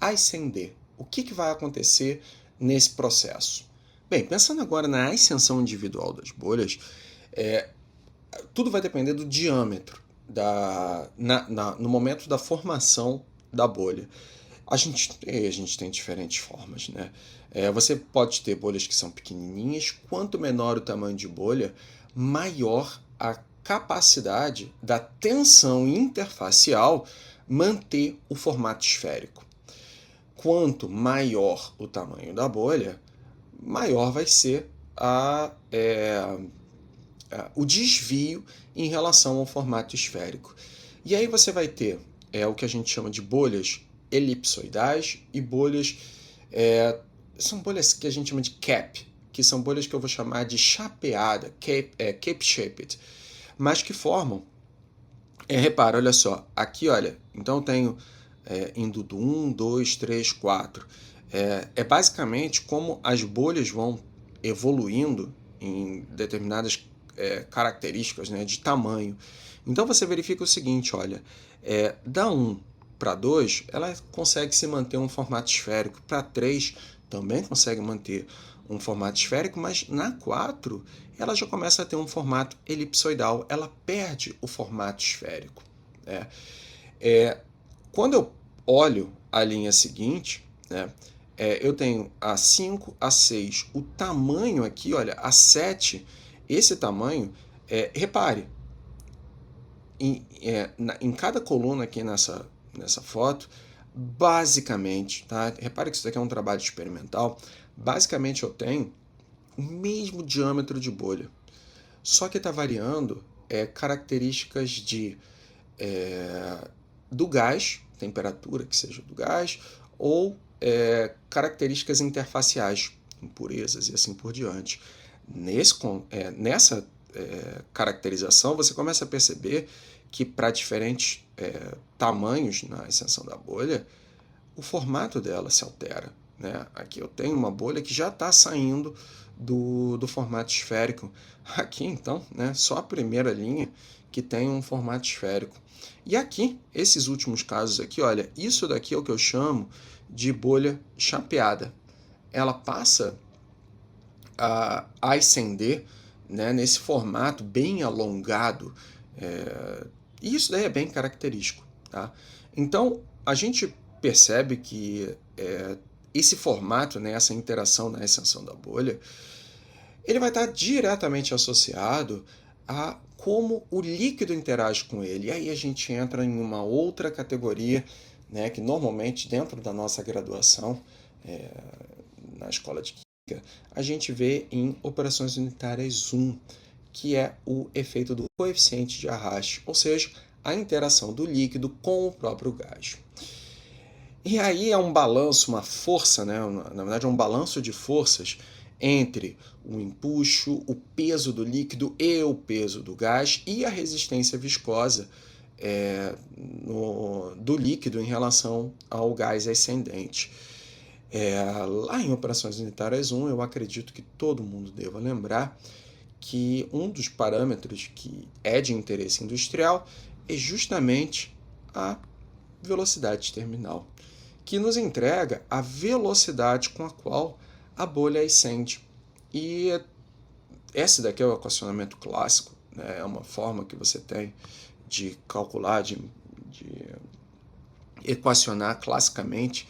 A: ascender? O que vai acontecer nesse processo? Bem, pensando agora na ascensão individual das bolhas, tudo vai depender do diâmetro no momento da formação da bolha. A gente tem diferentes formas, né? Você pode ter bolhas que são pequenininhas, quanto menor o tamanho de bolha, maior a capacidade da tensão interfacial manter o formato esférico. Quanto maior o tamanho da bolha, maior vai ser o desvio em relação ao formato esférico. E aí você vai ter o que a gente chama de bolhas elipsoidais e bolhas... são bolhas que a gente chama de cap, que são bolhas que eu vou chamar de chapeada, cape-shaped, mas que formam... repara, olha só, aqui, olha, então eu tenho indo do 1, 2, 3, 4. Basicamente como as bolhas vão evoluindo em determinadas características, né, de tamanho. Então você verifica o seguinte, olha, da 1 para 2, ela consegue se manter um formato esférico, para 3 também consegue manter um formato esférico, mas na 4 ela já começa a ter um formato elipsoidal, ela perde o formato esférico. Quando eu olho a linha seguinte, né, eu tenho a 5, a 6, o tamanho aqui, olha, a 7, esse tamanho, repare, em cada coluna aqui nessa foto, basicamente, tá? Repare que isso daqui é um trabalho experimental, basicamente eu tenho o mesmo diâmetro de bolha, só que está variando características do gás, temperatura que seja do gás, ou características interfaciais, impurezas e assim por diante. Nessa caracterização, você começa a perceber que para diferentes tamanhos na ascensão da bolha, o formato dela se altera. Né? Aqui eu tenho uma bolha que já está saindo do formato esférico. Aqui, então, né, só a primeira linha que tem um formato esférico. E aqui, esses últimos casos aqui, olha, isso daqui é o que eu chamo de bolha chapeada. ela passa a ascender, né, nesse formato bem alongado, e isso daí é bem característico. Tá? Então, a gente percebe que esse formato, né, essa interação na ascensão da bolha, ele vai estar diretamente associado a como o líquido interage com ele. E aí a gente entra em uma outra categoria, né, que normalmente dentro da nossa graduação, na escola de química, a gente vê em operações unitárias 1, que é o efeito do coeficiente de arraste, ou seja, a interação do líquido com o próprio gás. E aí é um balanço, uma força, né? Na verdade é um balanço de forças entre o empuxo, o peso do líquido e o peso do gás e a resistência viscosa do líquido em relação ao gás ascendente. Lá em Operações Unitárias 1, eu acredito que todo mundo deva lembrar que um dos parâmetros que é de interesse industrial é justamente a velocidade terminal, que nos entrega a velocidade com a qual a bolha ascende. E esse daqui é o equacionamento clássico, né? É uma forma que você tem de calcular, de equacionar classicamente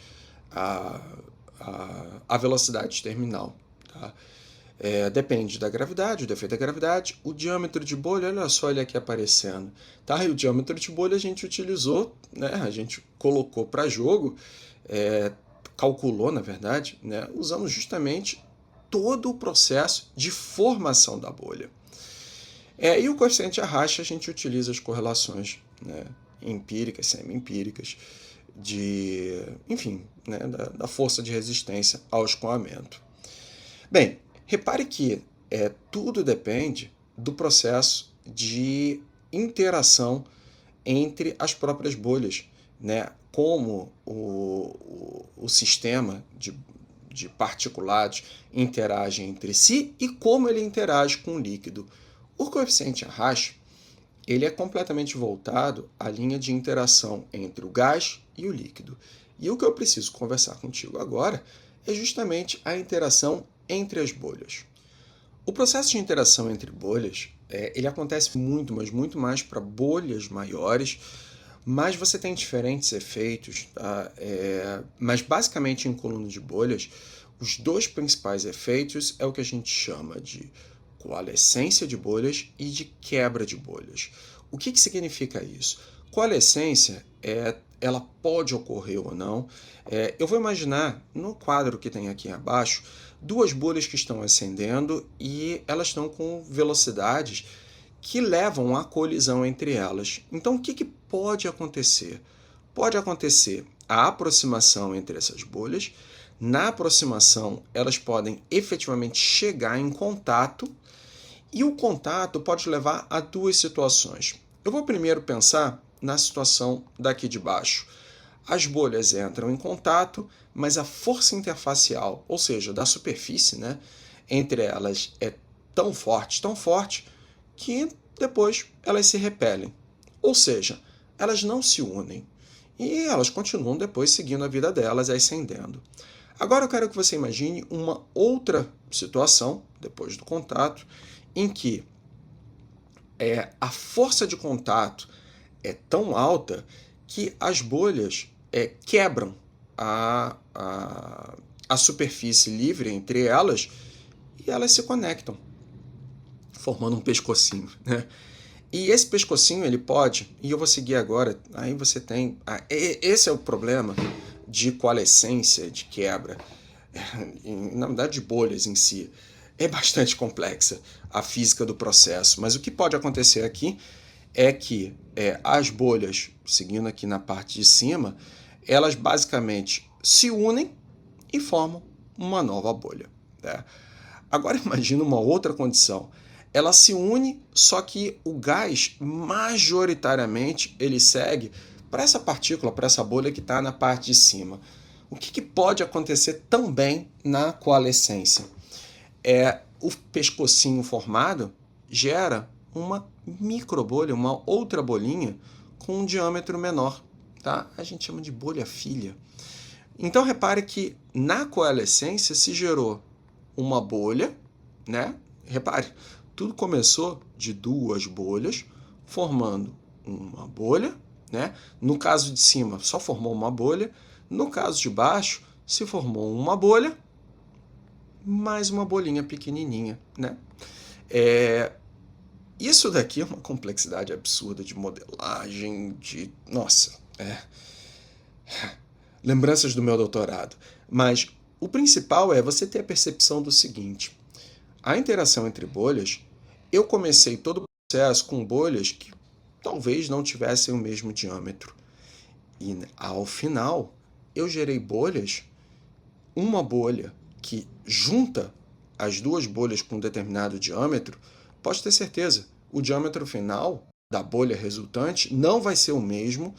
A: a velocidade terminal. Tá? Depende da gravidade, do efeito da gravidade, o diâmetro de bolha, olha só ele aqui aparecendo. Tá? E o diâmetro de bolha a gente utilizou, né? A gente colocou para jogo, calculou, na verdade, né? Usando justamente todo o processo de formação da bolha. E o coeficiente de arraste a gente utiliza as correlações, né, empíricas, semi-empíricas, enfim, né, da força de resistência ao escoamento. Bem, repare que tudo depende do processo de interação entre as próprias bolhas, né? Como o sistema de particulados interage entre si e como ele interage com o líquido. O coeficiente arraste ele é completamente voltado à linha de interação entre o gás e o líquido. E o que eu preciso conversar contigo agora é justamente a interação entre as bolhas. O processo de interação entre bolhas ele acontece muito, mas muito mais para bolhas maiores, mas você tem diferentes efeitos. Tá? Mas basicamente em coluna de bolhas, os dois principais efeitos é o que a gente chama de coalescência de bolhas e de quebra de bolhas. O que significa isso? Coalescência ela pode ocorrer ou não. Eu vou imaginar no quadro que tem aqui abaixo duas bolhas que estão ascendendo e elas estão com velocidades que levam à colisão entre elas. Então, o que pode acontecer? Pode acontecer a aproximação entre essas bolhas. Na aproximação, elas podem efetivamente chegar em contato e o contato pode levar a duas situações. Eu vou primeiro pensar na situação daqui de baixo. As bolhas entram em contato, mas a força interfacial, ou seja, da superfície, né, entre elas é tão forte, que depois elas se repelem. Ou seja, elas não se unem. E elas continuam depois seguindo a vida delas, ascendendo. Agora eu quero que você imagine uma outra situação, depois do contato, em que a força de contato é tão alta que as bolhas quebram a superfície livre entre elas e elas se conectam, formando um pescocinho, né? E esse pescocinho ele pode, e eu vou seguir agora, aí você tem... esse é o problema de coalescência, de quebra, na verdade de bolhas em si. É bastante complexa a física do processo, mas o que pode acontecer aqui é que as bolhas, seguindo aqui na parte de cima, elas basicamente se unem e formam uma nova bolha. Né? Agora imagina uma outra condição. Ela se une, só que o gás, majoritariamente, ele segue para essa partícula, para essa bolha que está na parte de cima. O que pode acontecer também na coalescência? O pescocinho formado gera uma microbolha, uma outra bolinha com um diâmetro menor. Tá? A gente chama de bolha filha. Então repare que na coalescência se gerou uma bolha, né? Repare, tudo começou de duas bolhas, formando uma bolha, né? No caso de cima só formou uma bolha, no caso de baixo se formou uma bolha, mais uma bolinha pequenininha, né? Isso daqui é uma complexidade absurda de modelagem, Nossa, lembranças do meu doutorado. Mas o principal é você ter a percepção do seguinte: a interação entre bolhas, eu comecei todo o processo com bolhas que talvez não tivessem o mesmo diâmetro. E ao final, eu gerei bolhas, uma bolha que junta as duas bolhas com um determinado diâmetro, pode ter certeza, o diâmetro final da bolha resultante não vai ser o mesmo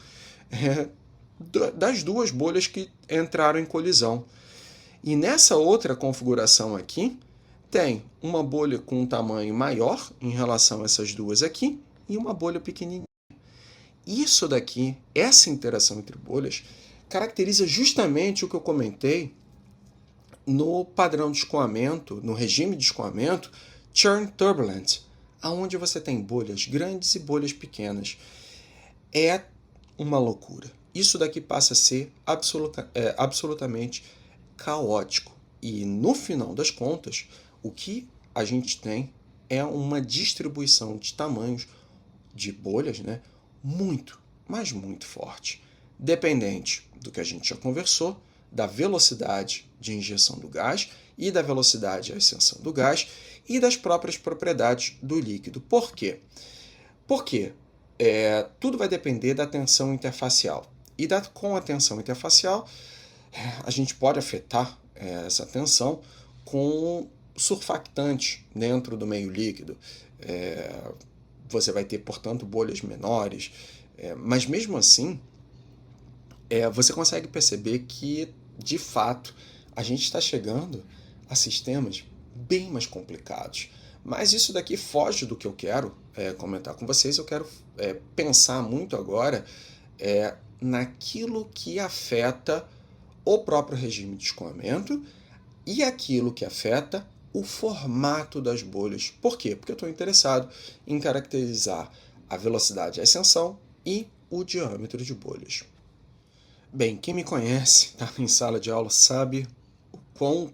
A: das duas bolhas que entraram em colisão. E nessa outra configuração aqui, tem uma bolha com um tamanho maior em relação a essas duas aqui e uma bolha pequenininha. Isso daqui, essa interação entre bolhas, caracteriza justamente o que eu comentei no padrão de escoamento, no regime de escoamento Churn Turbulent, onde você tem bolhas grandes e bolhas pequenas. É uma loucura. Isso daqui passa a ser absolutamente caótico. E no final das contas, o que a gente tem é uma distribuição de tamanhos de bolhas, né, muito, mas muito forte, dependente do que a gente já conversou, da velocidade de injeção do gás e da velocidade de ascensão do gás e das próprias propriedades do líquido. Por quê? Porque tudo vai depender da tensão interfacial. E com a tensão interfacial, a gente pode afetar essa tensão com surfactante dentro do meio líquido. Você vai ter, portanto, bolhas menores, mas mesmo assim, você consegue perceber que, de fato, a gente está chegando a sistemas bem mais complicados. Mas isso daqui foge do que eu quero comentar com vocês. Eu quero pensar muito agora naquilo que afeta o próprio regime de escoamento e aquilo que afeta o formato das bolhas. Por quê? Porque eu estou interessado em caracterizar a velocidade de ascensão e o diâmetro de bolhas. Bem, quem me conhece, está em sala de aula, sabe o quão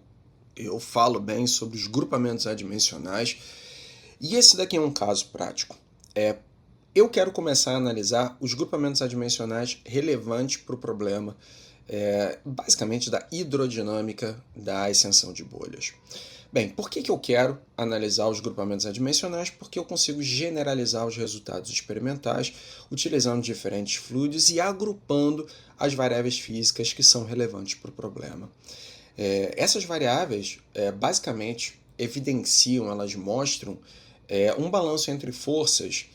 A: eu falo bem sobre os grupamentos adimensionais. E esse daqui é um caso prático. Eu quero começar a analisar os grupamentos adimensionais relevantes para o problema, basicamente da hidrodinâmica da ascensão de bolhas. Bem, por que eu quero analisar os grupamentos adimensionais? Porque eu consigo generalizar os resultados experimentais utilizando diferentes fluidos e agrupando as variáveis físicas que são relevantes para o problema. Essas variáveis, basicamente, evidenciam, elas mostram um balanço entre forças,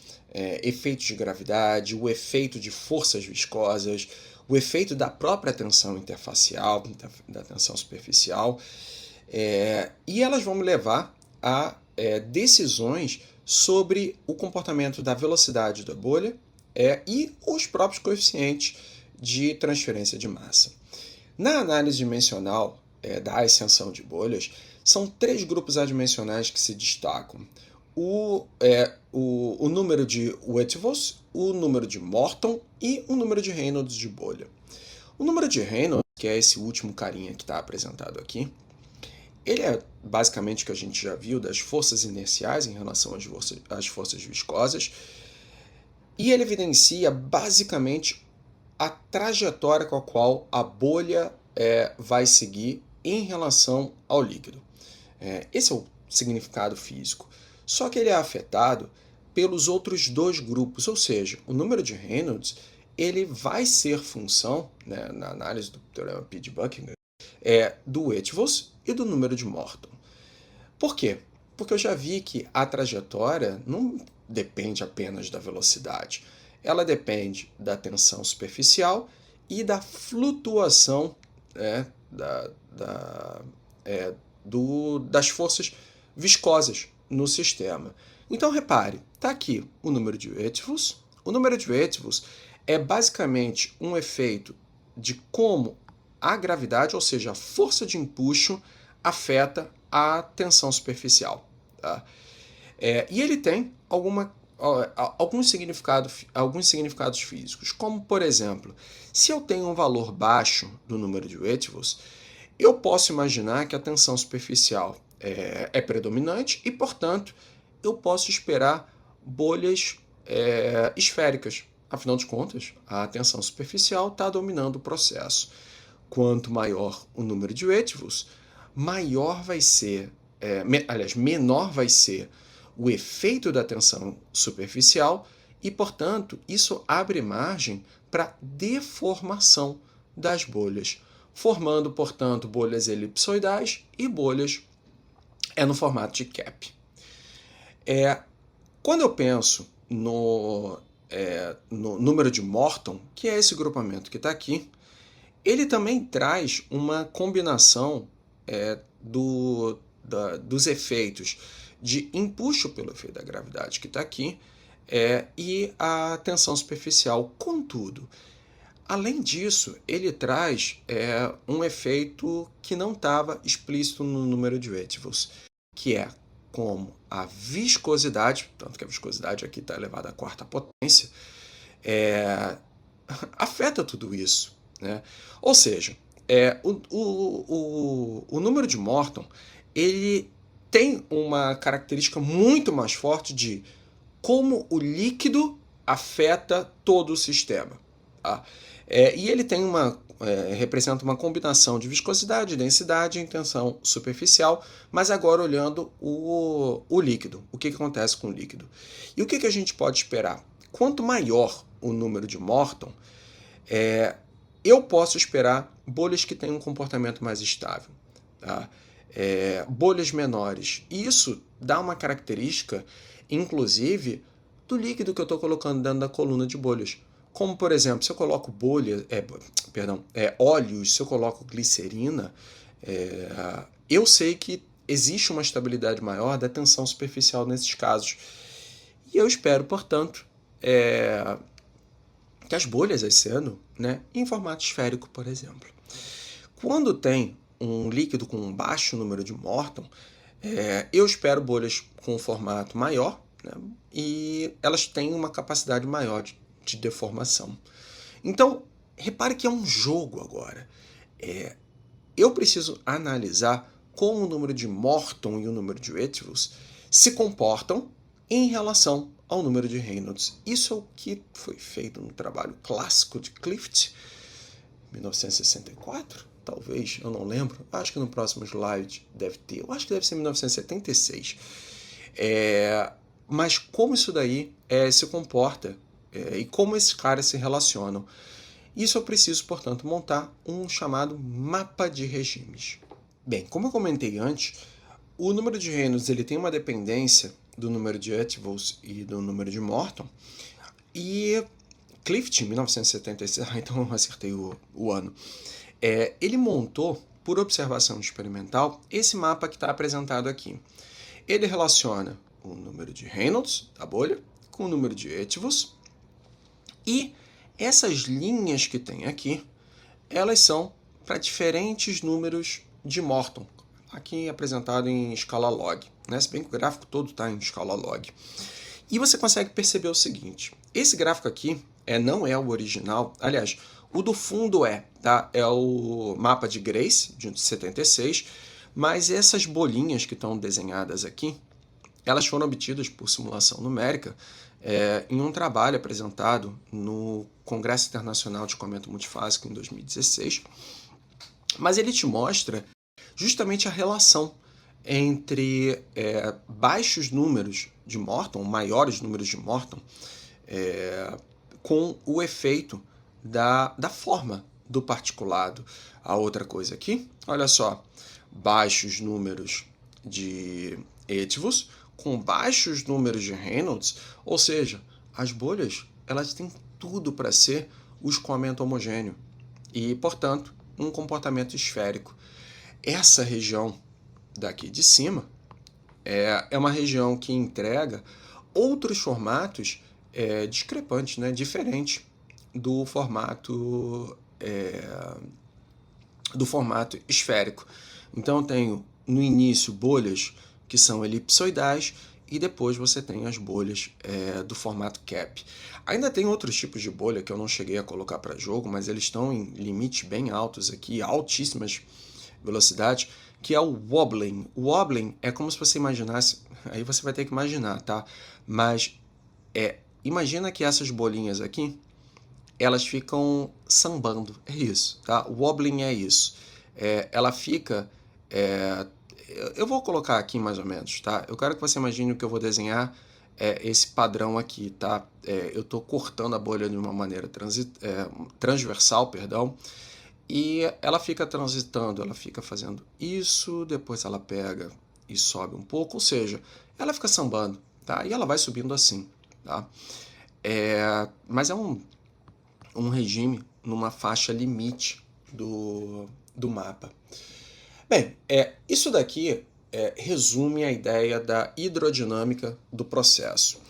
A: efeitos de gravidade, o efeito de forças viscosas, o efeito da própria tensão interfacial, da tensão superficial, e elas vão me levar a decisões sobre o comportamento da velocidade da bolha e os próprios coeficientes de transferência de massa. Na análise dimensional da ascensão de bolhas, são 3 grupos adimensionais que se destacam. O número de Whitworth, o número de Morton e o número de Reynolds de bolha. O número de Reynolds, que é esse último carinha que está apresentado aqui, ele é basicamente o que a gente já viu das forças inerciais em relação às forças viscosas, e ele evidencia basicamente a trajetória com a qual a bolha vai seguir em relação ao líquido. Esse é o significado físico. Só que ele é afetado pelos outros 2 grupos, ou seja, o número de Reynolds ele vai ser função, né, na análise do teorema P de Buckingham, do Whitworth e do número de Morton. Por quê? Porque eu já vi que a trajetória não depende apenas da velocidade. Ela depende da tensão superficial e da flutuação das forças viscosas no sistema. Então, repare, está aqui o número de Whitworth. O número de Whitworth é basicamente um efeito de como a gravidade, ou seja, a força de empuxo afeta a tensão superficial. Tá? E ele tem alguns significados físicos, como, por exemplo, se eu tenho um valor baixo do número de Whitworth, eu posso imaginar que a tensão superficial é predominante e, portanto, eu posso esperar bolhas esféricas. Afinal de contas, a tensão superficial está dominando o processo. Quanto maior o número de Whitworth, maior vai ser, menor vai ser o efeito da tensão superficial e, portanto, isso abre margem para deformação das bolhas, formando, portanto, bolhas elipsoidais e bolhas no formato de cap. Quando eu penso no número de Morton, que é esse grupamento que está aqui, ele também traz uma combinação dos efeitos de empuxo pelo efeito da gravidade, que está aqui, e a tensão superficial. Contudo, além disso, ele traz um efeito que não estava explícito no número de Whitworth, que é como a viscosidade, tanto que a viscosidade aqui está elevada à quarta potência, afeta tudo isso. Né? Ou seja, o número de Morton ele tem uma característica muito mais forte de como o líquido afeta todo o sistema. Tá? E ele tem representa uma combinação de viscosidade, densidade e tensão superficial, mas agora olhando o líquido. O que acontece com o líquido? E o que a gente pode esperar? Quanto maior o número de Morton, eu posso esperar bolhas que têm um comportamento mais estável. Tá? Bolhas menores. E isso dá uma característica, inclusive, do líquido que eu estou colocando dentro da coluna de bolhas. Como, por exemplo, se eu coloco óleos, se eu coloco glicerina, eu sei que existe uma estabilidade maior da tensão superficial nesses casos. E eu espero, portanto, que as bolhas sendo em formato esférico, por exemplo. Quando tem um líquido com um baixo número de Morton, eu espero bolhas com um formato maior, né, e elas têm uma capacidade maior de deformação. Então, repare que é um jogo agora. Eu preciso analisar como o número de Morton e o número de Whitworth se comportam em relação ao número de Reynolds. Isso é o que foi feito no trabalho clássico de Clift, 1964, talvez, eu não lembro. Acho que no próximo slide deve ter. Eu acho que deve ser 1976. Mas como isso daí se comporta e como esses caras se relacionam. Isso eu preciso, portanto, montar um chamado mapa de regimes. Bem, como eu comentei antes, o número de Reynolds ele tem uma dependência do número de Whitworth e do número de Morton. E Clift, em 1976, então eu acertei o ano, ele montou, por observação experimental, esse mapa que está apresentado aqui. Ele relaciona o número de Reynolds, da bolha, com o número de Whitworth, e essas linhas que tem aqui, elas são para diferentes números de Morton, aqui apresentado em escala log, né? Se bem que o gráfico todo está em escala log. E você consegue perceber o seguinte, esse gráfico aqui não é o original, aliás, o do fundo tá? É o mapa de Grace, de 76, mas essas bolinhas que estão desenhadas aqui, elas foram obtidas por simulação numérica em um trabalho apresentado no Congresso Internacional de Escoamento Multifásico em 2016, mas ele te mostra justamente a relação entre baixos números de Morton, maiores números de Morton, com o efeito da forma do particulado. A outra coisa aqui, olha só, baixos números de Whitworth com baixos números de Reynolds, ou seja, as bolhas elas têm tudo para ser o escoamento homogêneo e, portanto, um comportamento esférico. Essa região daqui de cima é uma região que entrega outros formatos discrepantes, né, diferentes do formato do formato esférico. Então eu tenho no início bolhas que são elipsoidais e depois você tem as bolhas do formato cap. Ainda tem outros tipos de bolha que eu não cheguei a colocar para jogo, mas eles estão em limites bem altos aqui, altíssimas velocidades, que é o wobbling. O wobbling é como se você imaginasse, aí você vai ter que imaginar, tá? Mas imagina que essas bolinhas aqui, elas ficam sambando, é isso, tá? O wobbling é isso. Ela fica... eu vou colocar aqui mais ou menos, tá? Eu quero que você imagine o que eu vou desenhar, esse padrão aqui, tá? Eu estou cortando a bolha de uma maneira transversal, perdão, e ela fica transitando, ela fica fazendo isso, depois ela pega e sobe um pouco, ou seja, ela fica sambando, tá? E ela vai subindo assim, tá? Mas é um regime numa faixa limite do mapa. Bem, isso daqui resume a ideia da hidrodinâmica do processo.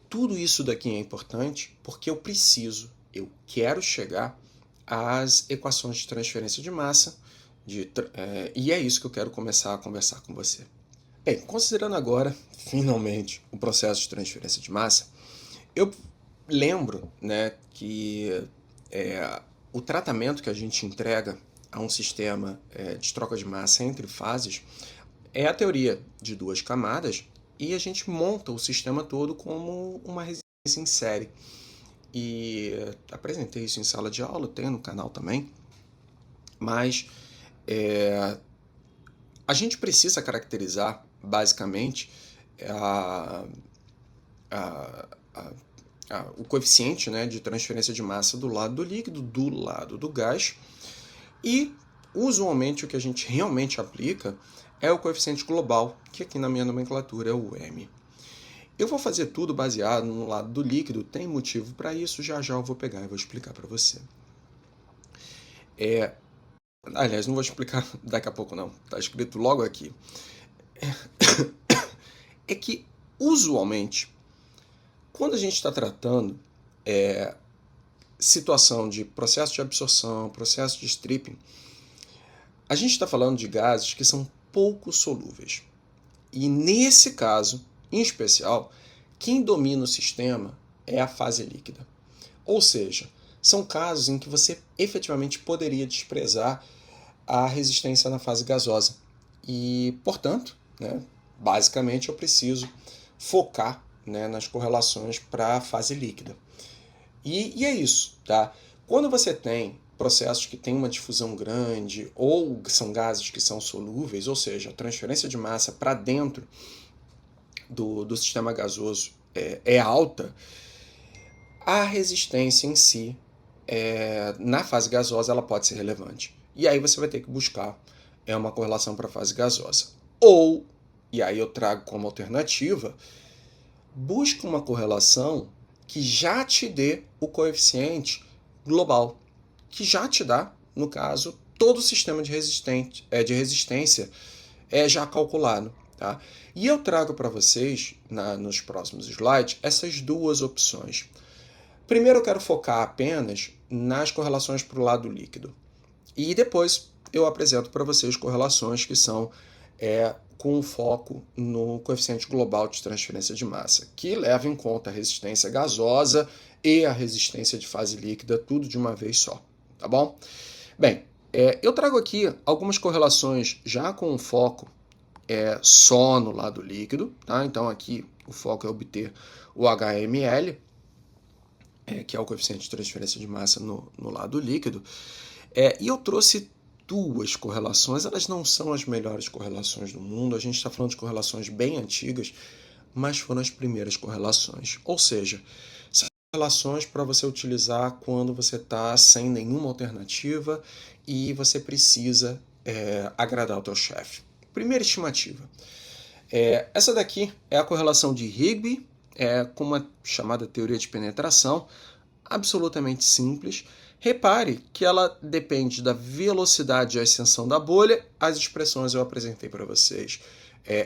A: Tudo isso daqui é importante porque eu quero chegar às equações de transferência de massa, e é isso que eu quero começar a conversar com você. Bem, considerando agora, finalmente, o processo de transferência de massa, eu lembro, né, que o tratamento que a gente entrega a um sistema de troca de massa entre fases é a teoria de duas camadas, e a gente monta o sistema todo como uma resistência em série. E apresentei isso em sala de aula, tem no canal também, mas a gente precisa caracterizar, basicamente, o coeficiente, né, de transferência de massa do lado do líquido, do lado do gás, e usualmente o que a gente realmente aplica é o coeficiente global, que aqui na minha nomenclatura é o M. Eu vou fazer tudo baseado no lado do líquido, tem motivo para isso, já eu vou pegar e vou explicar para você. Aliás, não vou explicar daqui a pouco não, está escrito logo aqui. É que, usualmente, quando a gente está tratando situação de processo de absorção, processo de stripping, a gente está falando de gases que são pouco solúveis. E nesse caso, em especial, quem domina o sistema é a fase líquida. Ou seja, são casos em que você efetivamente poderia desprezar a resistência na fase gasosa. E, portanto, né, basicamente eu preciso focar, né, nas correlações para a fase líquida. E é isso, tá? Quando você tem processos que têm uma difusão grande ou são gases que são solúveis, ou seja, a transferência de massa para dentro do sistema gasoso é alta, a resistência em si, na fase gasosa, ela pode ser relevante. E aí você vai ter que buscar uma correlação para a fase gasosa. Ou, e aí eu trago como alternativa, busca uma correlação que já te dê o coeficiente global, que já te dá, no caso, todo o sistema de resistência já calculado. Tá? E eu trago para vocês, nos próximos slides, essas duas opções. Primeiro eu quero focar apenas nas correlações para o lado líquido. E depois eu apresento para vocês correlações que são com foco no coeficiente global de transferência de massa, que leva em conta a resistência gasosa e a resistência de fase líquida, tudo de uma vez só, tá bom? Bem, eu trago aqui algumas correlações já com foco só no lado líquido, tá? Então aqui o foco é obter o HML, que é o coeficiente de transferência de massa no lado líquido, e eu trouxe duas correlações, elas não são as melhores correlações do mundo, a gente está falando de correlações bem antigas, mas foram as primeiras correlações. Ou seja, são correlações para você utilizar quando você está sem nenhuma alternativa e você precisa agradar o teu chefe. Primeira estimativa. Essa daqui é a correlação de Higby, com uma chamada teoria de penetração, absolutamente simples. Repare que ela depende da velocidade de ascensão da bolha. As expressões eu apresentei para vocês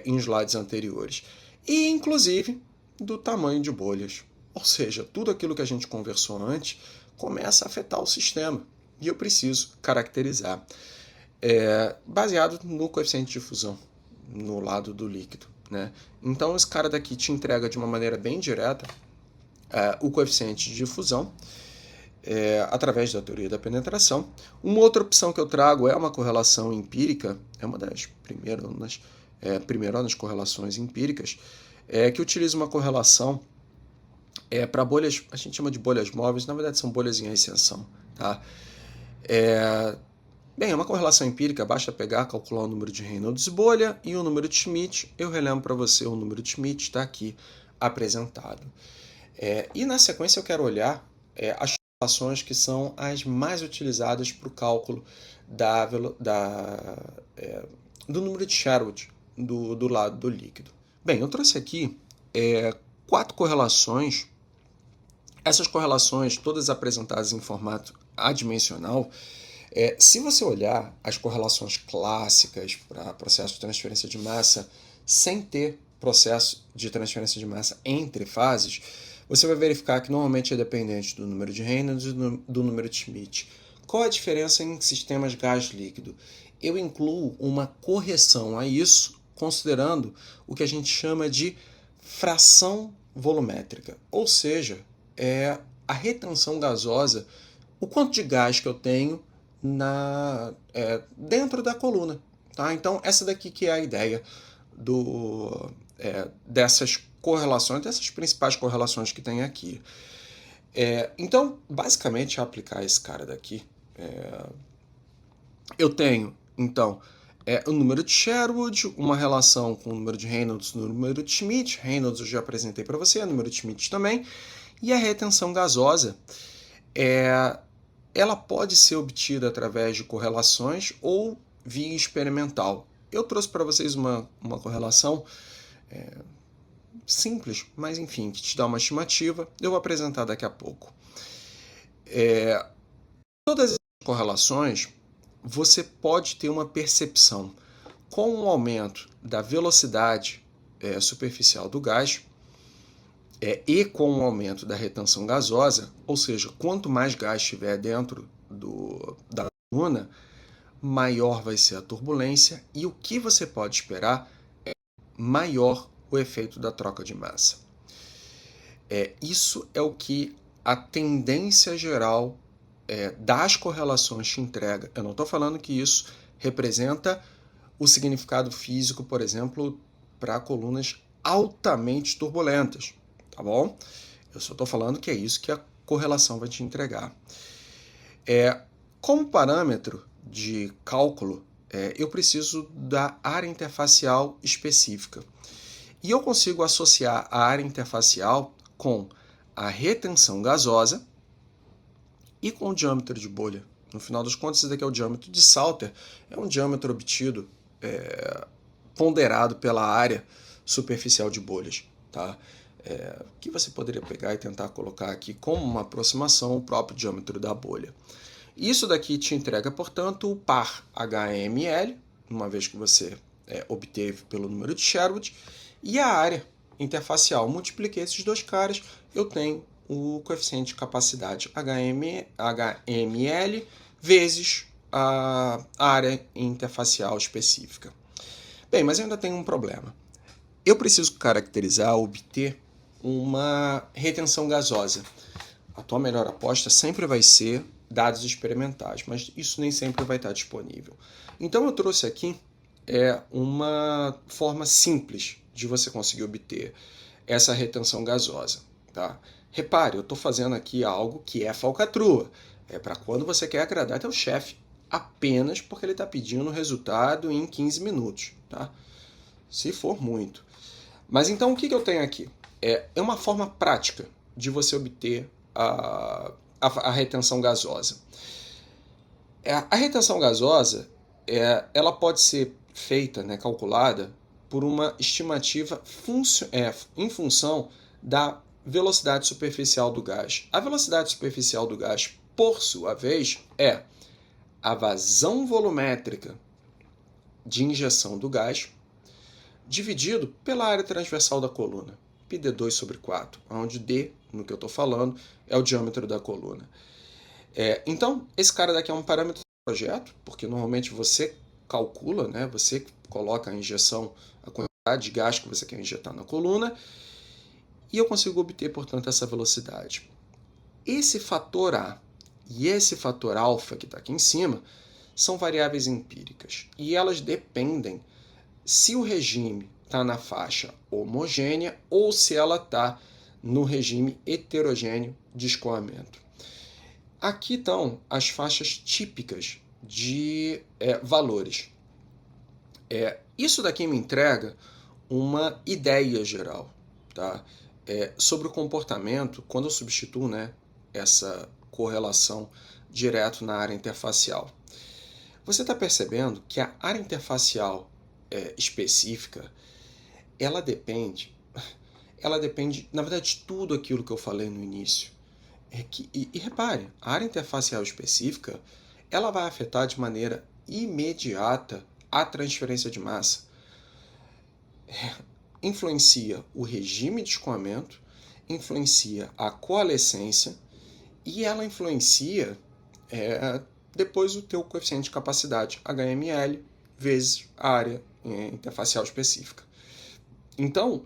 A: em slides anteriores. E, inclusive, do tamanho de bolhas. Ou seja, tudo aquilo que a gente conversou antes começa a afetar o sistema. E eu preciso caracterizar. baseado no coeficiente de fusão no lado do líquido, né? Então esse cara daqui te entrega de uma maneira bem direta o coeficiente de fusão através da teoria da penetração. Uma outra opção que eu trago é uma correlação empírica, é uma das primeiras correlações empíricas, que utiliza uma correlação para bolhas, a gente chama de bolhas móveis, na verdade são bolhas em ascensão, tá? Bem, é uma correlação empírica, basta pegar, calcular o número de Reynolds bolha e o número de Schmidt. Eu relembro para você o número de Schmidt, está aqui apresentado. E na sequência eu quero olhar as correlações que são as mais utilizadas para o cálculo do número de Sherwood do lado do líquido. Bem, eu trouxe aqui 4 correlações. Essas correlações, todas apresentadas em formato adimensional. Se você olhar as correlações clássicas para processo de transferência de massa sem ter processo de transferência de massa entre fases, você vai verificar que normalmente é dependente do número de Reynolds e do número de Schmidt. Qual a diferença em sistemas gás-líquido? Eu incluo uma correção a isso, considerando o que a gente chama de fração volumétrica, ou seja, a retenção gasosa, o quanto de gás que eu tenho dentro da coluna. Tá? Então, essa daqui que é a ideia dessas correlações, dessas principais correlações que tem aqui. Então, basicamente, aplicar esse cara daqui, eu tenho, então, o número de Sherwood, uma relação com o número de Reynolds no número de Schmidt. Reynolds eu já apresentei para você, o número de Schmidt também. E a retenção gasosa, ela pode ser obtida através de correlações ou via experimental. Eu trouxe para vocês uma correlação simples, mas enfim, que te dá uma estimativa. Eu vou apresentar daqui a pouco. Todas as correlações, você pode ter uma percepção com o aumento da velocidade superficial do gás e com o aumento da retenção gasosa, ou seja, quanto mais gás estiver dentro da coluna, maior vai ser a turbulência e o que você pode esperar é maior o efeito da troca de massa. Isso é o que a tendência geral das correlações te entrega. Eu não estou falando que isso representa o significado físico, por exemplo, para colunas altamente turbulentas. Tá bom? Eu só estou falando que é isso que a correlação vai te entregar. Como parâmetro de cálculo, eu preciso da área interfacial específica. E eu consigo associar a área interfacial com a retenção gasosa e com o diâmetro de bolha. No final das contas, esse daqui é o diâmetro de Salter. É um diâmetro obtido, ponderado pela área superficial de bolhas. Tá? Que você poderia pegar e tentar colocar aqui como uma aproximação o próprio diâmetro da bolha. Isso daqui te entrega, portanto, o par HML, uma vez que você obteve pelo número de Sherwood, e a área interfacial. Multipliquei esses dois caras, eu tenho o coeficiente de capacidade HML vezes a área interfacial específica. Bem, mas eu ainda tenho um problema. Eu preciso caracterizar, obter uma retenção gasosa. A tua melhor aposta sempre vai ser dados experimentais, mas isso nem sempre vai estar disponível. Então eu trouxe aqui uma forma simples de você conseguir obter essa retenção gasosa. Tá? Repare, eu estou fazendo aqui algo que é falcatrua. É para quando você quer agradar teu chefe, apenas porque ele está pedindo o resultado em 15 minutos. Tá? Se for muito. Mas então o que eu tenho aqui? É uma forma prática de você obter a retenção gasosa. A retenção gasosa ela pode ser feita, calculada, por uma estimativa em função da velocidade superficial do gás. A velocidade superficial do gás, por sua vez, é a vazão volumétrica de injeção do gás dividido pela área transversal da coluna, πd2 sobre 4, onde D, no que eu estou falando, é o diâmetro da coluna. Então, esse cara daqui é um parâmetro projeto, porque normalmente você calcula, né? Você coloca a injeção, a quantidade de gás que você quer injetar na coluna, e eu consigo obter, portanto, essa velocidade. Esse fator A e esse fator alfa que está aqui em cima são variáveis empíricas e elas dependem se o regime está na faixa homogênea ou se ela está no regime heterogêneo de escoamento. Aqui estão as faixas típicas de valores. Isso daqui me entrega uma ideia geral, tá? Sobre o comportamento quando eu substituo, né, essa correlação direto na área interfacial. Você está percebendo que a área interfacial específica, ela depende, na verdade, de tudo aquilo que eu falei no início. E repare, a área interfacial específica, ela vai afetar de maneira imediata a transferência de massa. Influencia o regime de escoamento, influencia a coalescência e ela influencia depois o teu coeficiente de capacidade, HML, vezes a área interfacial específica. Então,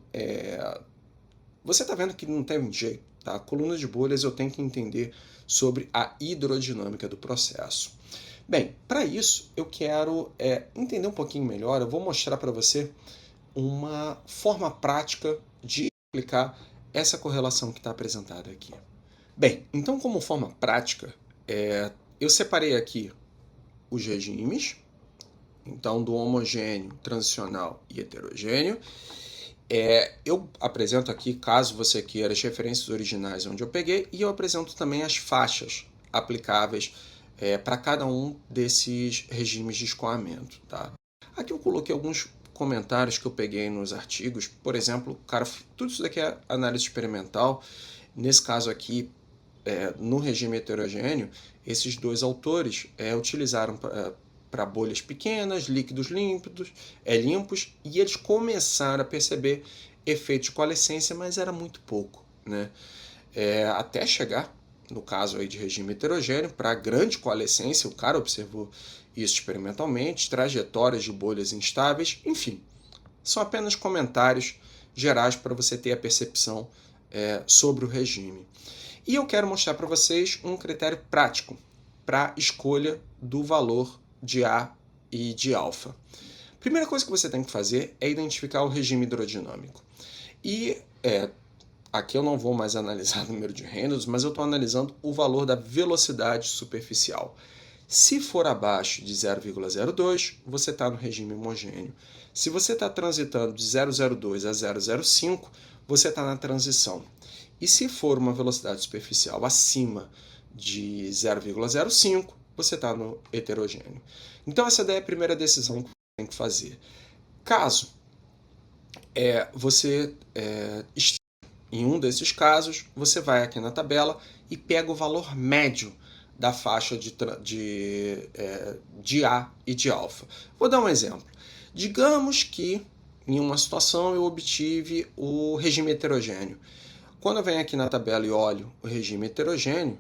A: você está vendo que não tem jeito, tá? Coluna de bolhas eu tenho que entender sobre a hidrodinâmica do processo. Bem, para isso eu quero entender um pouquinho melhor, eu vou mostrar para você uma forma prática de aplicar essa correlação que está apresentada aqui. Bem, então como forma prática, eu separei aqui os regimes, então do homogêneo, transicional e heterogêneo. Eu apresento aqui, caso você queira, as referências originais onde eu peguei, e eu apresento também as faixas aplicáveis para cada um desses regimes de escoamento. Tá? Aqui eu coloquei alguns comentários que eu peguei nos artigos, por exemplo, cara, tudo isso daqui é análise experimental. Nesse caso aqui, no regime heterogêneo, esses dois autores utilizaram para bolhas pequenas, líquidos limpos, e eles começaram a perceber efeito de coalescência, mas era muito pouco, né? Até chegar, no caso aí de regime heterogêneo, para grande coalescência, o cara observou isso experimentalmente, trajetórias de bolhas instáveis, enfim, são apenas comentários gerais para você ter a percepção sobre o regime. E eu quero mostrar para vocês um critério prático para escolha do valor de A e de alfa. Primeira coisa que você tem que fazer é identificar o regime hidrodinâmico. E aqui eu não vou mais analisar o número de Reynolds, mas eu estou analisando o valor da velocidade superficial. Se for abaixo de 0,02, você está no regime homogêneo. Se você está transitando de 0,02 a 0,05, você está na transição. E se for uma velocidade superficial acima de 0,05, você está no heterogêneo. Então essa daí é a primeira decisão que você tem que fazer. Caso você esteja em um desses casos, você vai aqui na tabela e pega o valor médio da faixa de A e de alfa. Vou dar um exemplo. Digamos que em uma situação eu obtive o regime heterogêneo. Quando eu venho aqui na tabela e olho o regime heterogêneo,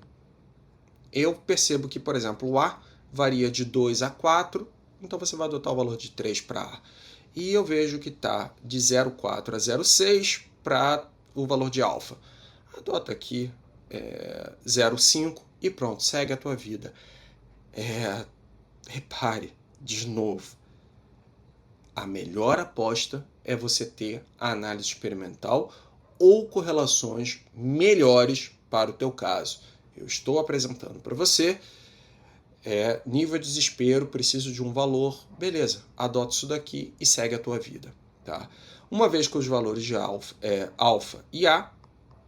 A: eu percebo que, por exemplo, o A varia de 2 a 4, então você vai adotar o valor de 3 para A. E eu vejo que está de 0,4 a 0,6 para o valor de alfa. Adota aqui 0,5 e pronto, segue a tua vida. Repare, de novo, a melhor aposta é você ter a análise experimental ou correlações melhores para o teu caso. Eu estou apresentando para você, nível de desespero, preciso de um valor, beleza, adota isso daqui e segue a tua vida. Tá? Uma vez que os valores de alfa e A,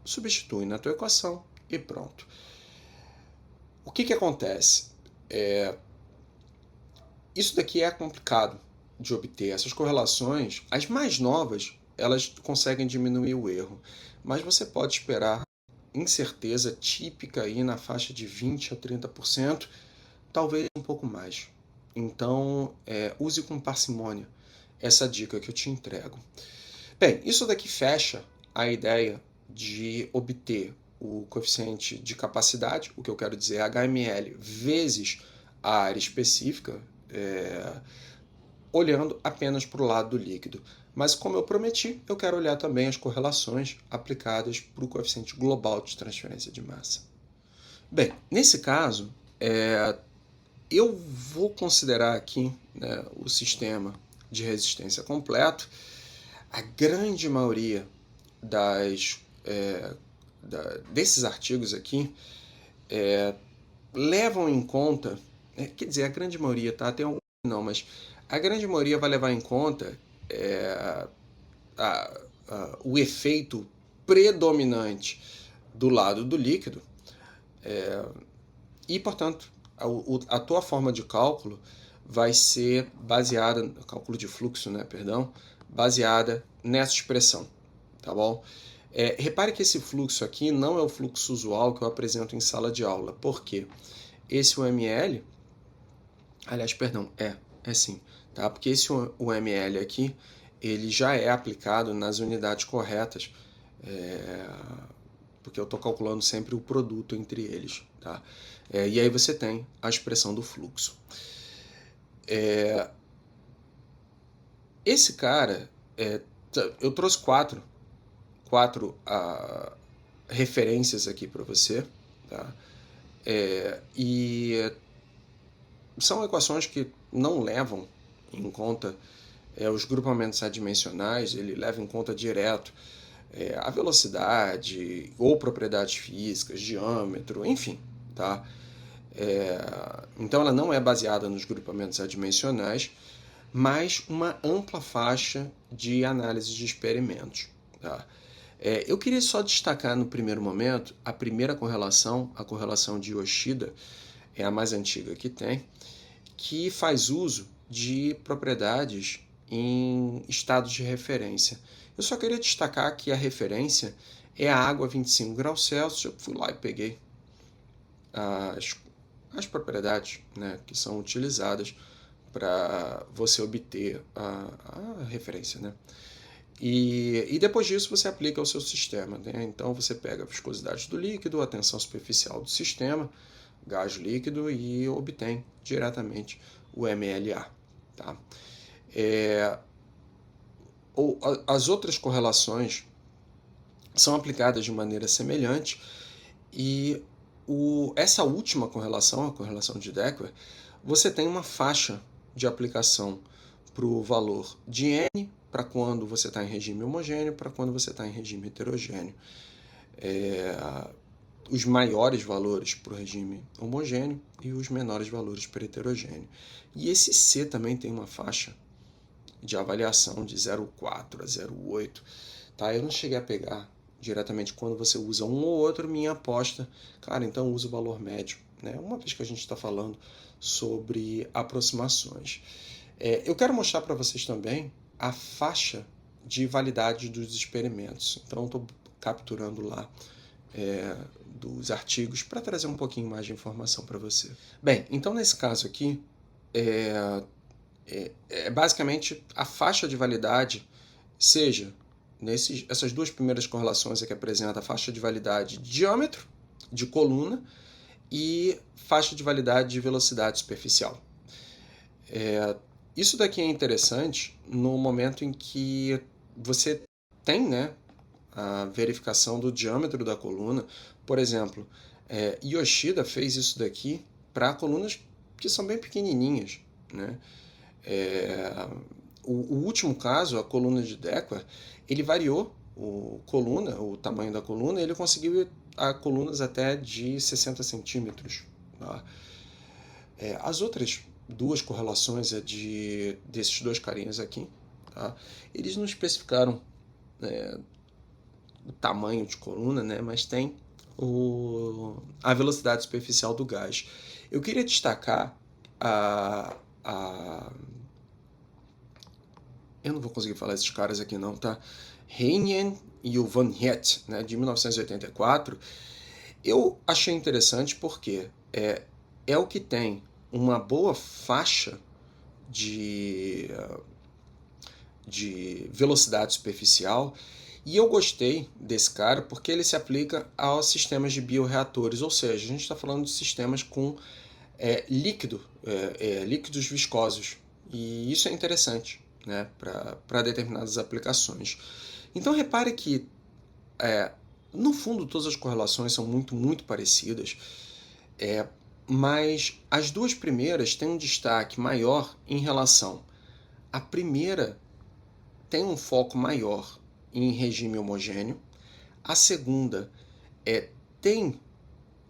A: substitui na tua equação e pronto. O que acontece? Isso daqui é complicado de obter. Essas correlações, as mais novas, elas conseguem diminuir o erro, mas você pode esperar incerteza típica aí na faixa de 20% a 30%, talvez um pouco mais. Então, use com parcimônia essa dica que eu te entrego. Bem, isso daqui fecha a ideia de obter o coeficiente de capacidade, o que eu quero dizer é HML vezes a área específica, olhando apenas para o lado do líquido. Mas, como eu prometi, eu quero olhar também as correlações aplicadas para o coeficiente global de transferência de massa. Bem, nesse caso, eu vou considerar aqui, né, o sistema de resistência completo. A grande maioria desses artigos aqui levam em conta, quer dizer, a grande maioria, tá? Tem algum não, mas a grande maioria vai levar em conta o efeito predominante do lado do líquido, e, portanto, a tua forma de cálculo vai ser baseada, cálculo de fluxo, né, perdão, baseada nessa expressão, tá bom? Repare que esse fluxo aqui não é o fluxo usual que eu apresento em sala de aula. Por quê? Esse UML, aliás, perdão, é sim, tá? Porque esse UML aqui, ele já é aplicado nas unidades corretas, porque eu estou calculando sempre o produto entre eles, tá? E aí você tem a expressão do fluxo. Esse cara, eu trouxe quatro referências aqui para você, tá? E são equações que não levam em conta os grupamentos adimensionais, ele leva em conta direto a velocidade ou propriedades físicas, diâmetro, enfim, tá? Então ela não é baseada nos grupamentos adimensionais, mas uma ampla faixa de análise de experimentos, tá? Eu queria só destacar no primeiro momento a primeira correlação, a correlação de Yoshida, é a mais antiga que tem, que faz uso de propriedades em estados de referência. Eu só queria destacar que a referência é a água a 25 graus Celsius. Eu fui lá e peguei as propriedades, né, que são utilizadas para você obter a referência, né? E depois disso você aplica ao seu sistema, né? Então você pega a viscosidade do líquido, a tensão superficial do sistema, gás líquido, e obtém diretamente o MLA, tá? As outras correlações são aplicadas de maneira semelhante, e essa última correlação, a correlação de Decker, você tem uma faixa de aplicação para o valor de N, para quando você está em regime homogêneo, para quando você está em regime heterogêneo. Os maiores valores para o regime homogêneo e os menores valores para heterogêneo. E esse C também tem uma faixa de avaliação de 0,4 a 0,8. Tá? Eu não cheguei a pegar diretamente quando você usa um ou outro, minha aposta, cara, então usa o valor médio, né? Uma vez que a gente está falando sobre aproximações. Eu quero mostrar para vocês também a faixa de validade dos experimentos. Então, estou capturando lá dos artigos para trazer um pouquinho mais de informação para você. Bem, então nesse caso aqui, basicamente a faixa de validade, seja essas duas primeiras correlações aqui apresenta a faixa de validade de diâmetro de coluna e faixa de validade de velocidade superficial. Isso daqui é interessante no momento em que você tem, né, a verificação do diâmetro da coluna. Por exemplo, Yoshida fez isso daqui para colunas que são bem pequenininhas, né? O último caso, a coluna de Decker, ele variou o tamanho da coluna, ele conseguiu a colunas até de 60 centímetros. Tá? As outras duas correlações desses dois carinhas aqui, tá? Eles não especificaram o tamanho de coluna, né? Mas tem a velocidade superficial do gás. Eu queria destacar eu não vou conseguir falar esses caras aqui não, tá? Heinen e o Van Het, né, de 1984. Eu achei interessante porque é o que tem uma boa faixa de velocidade superficial, e eu gostei desse cara porque ele se aplica aos sistemas de bioreatores, ou seja, a gente está falando de sistemas com líquidos viscosos. E isso é interessante, né, para determinadas aplicações. Então repare que, no fundo, todas as correlações são muito, muito parecidas, mas as duas primeiras têm um destaque maior em relação. A primeira tem um foco maior em regime homogêneo, a segunda tem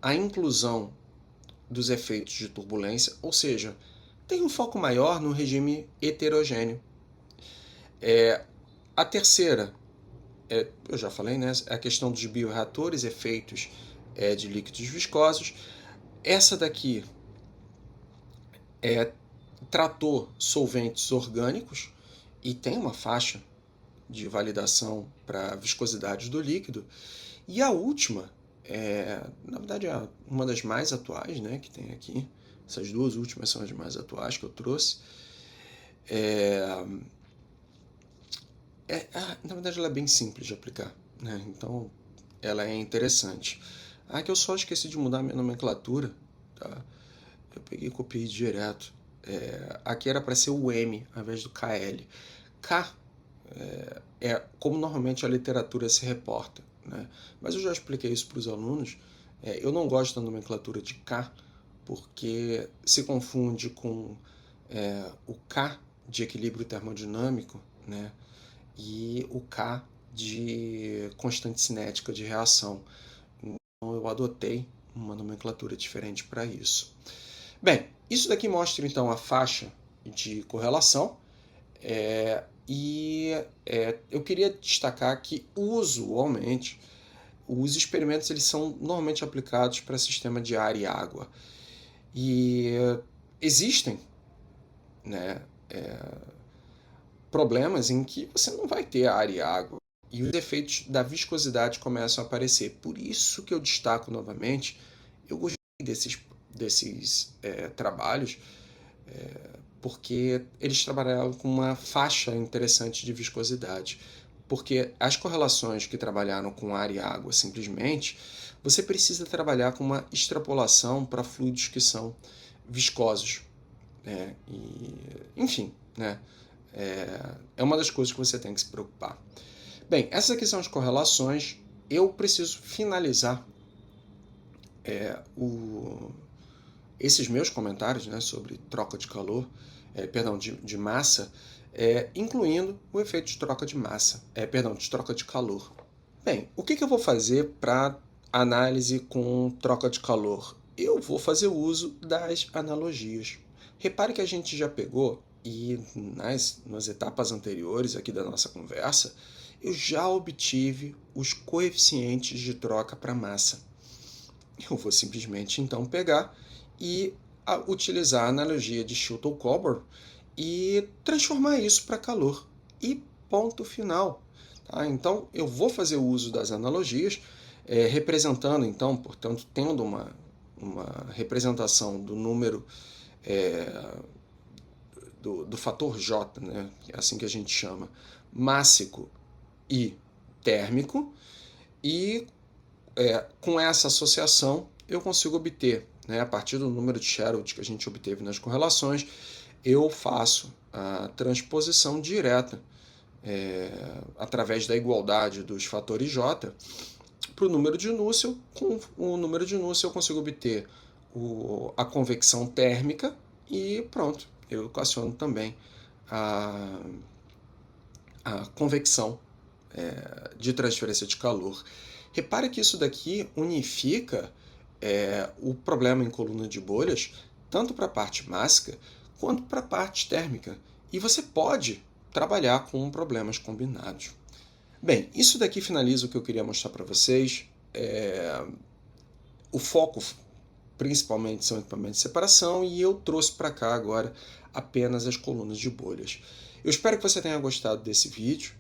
A: a inclusão dos efeitos de turbulência, ou seja, tem um foco maior no regime heterogêneo. A terceira, eu já falei, né? A questão dos bioreatores, efeitos de líquidos viscosos. Essa daqui tratou solventes orgânicos e tem uma faixa de validação para a viscosidade do líquido. E a última, na verdade, é uma das mais atuais, né, que tem aqui. Essas duas últimas são as mais atuais que eu trouxe. Na verdade, ela é bem simples de aplicar, né? Então, ela é interessante. Que eu só esqueci de mudar a minha nomenclatura. Tá? Eu peguei e copiei direto. Aqui era para ser o M ao invés do KL. K é como normalmente a literatura se reporta, né? Mas eu já expliquei isso para os alunos. Eu não gosto da nomenclatura de K, porque se confunde com o K de equilíbrio termodinâmico, né? E o K de constante cinética de reação. Então eu adotei uma nomenclatura diferente para isso. Bem, isso daqui mostra então a faixa de correlação. Eu queria destacar que usualmente os experimentos eles são normalmente aplicados para sistema de ar e água. E existem, né, problemas em que você não vai ter ar e água e os efeitos da viscosidade começam a aparecer. Por isso que eu destaco novamente, eu gostei desses trabalhos, porque eles trabalharam com uma faixa interessante de viscosidade. Porque as correlações que trabalharam com ar e água simplesmente, você precisa trabalhar com uma extrapolação para fluidos que são viscosos. Enfim, né? É uma das coisas que você tem que se preocupar. Bem, essas aqui são as correlações. Eu preciso finalizar esses meus comentários, né, sobre troca de calor, de massa, incluindo o efeito de troca de massa, de troca de calor. Bem, o que eu vou fazer para análise com troca de calor? Eu vou fazer uso das analogias. Repare que a gente já pegou, e nas etapas anteriores aqui da nossa conversa, eu já obtive os coeficientes de troca para massa. Eu vou simplesmente então pegar e utilizar a analogia de Schulte-Colbert e transformar isso para calor. E ponto final. Tá? Então eu vou fazer o uso das analogias, representando então, portanto, tendo uma representação do número do fator J, né? É assim que a gente chama, mássico e térmico, e com essa associação eu consigo obter, né, a partir do número de Sherwood que a gente obteve nas correlações, eu faço a transposição direta através da igualdade dos fatores J para o número de Nusselt. Com o número de Nusselt eu consigo obter a convecção térmica e pronto, eu equaciono também a convecção de transferência de calor. Repare que isso daqui unifica o problema em coluna de bolhas tanto para a parte mássica quanto para a parte térmica. E você pode trabalhar com problemas combinados. Bem, isso daqui finaliza o que eu queria mostrar para vocês. O foco principalmente são equipamentos de separação e eu trouxe para cá agora apenas as colunas de bolhas. Eu espero que você tenha gostado desse vídeo.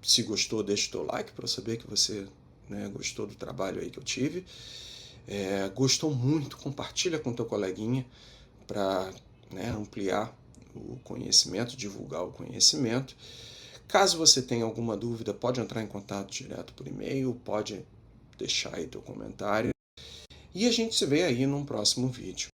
A: Se gostou, deixa o teu like para eu saber que você, né, gostou do trabalho aí que eu tive. Gostou muito, compartilha com teu coleguinha para, né, ampliar o conhecimento, divulgar o conhecimento. Caso você tenha alguma dúvida, pode entrar em contato direto por e-mail, pode deixar aí teu comentário. e a gente se vê aí num próximo vídeo.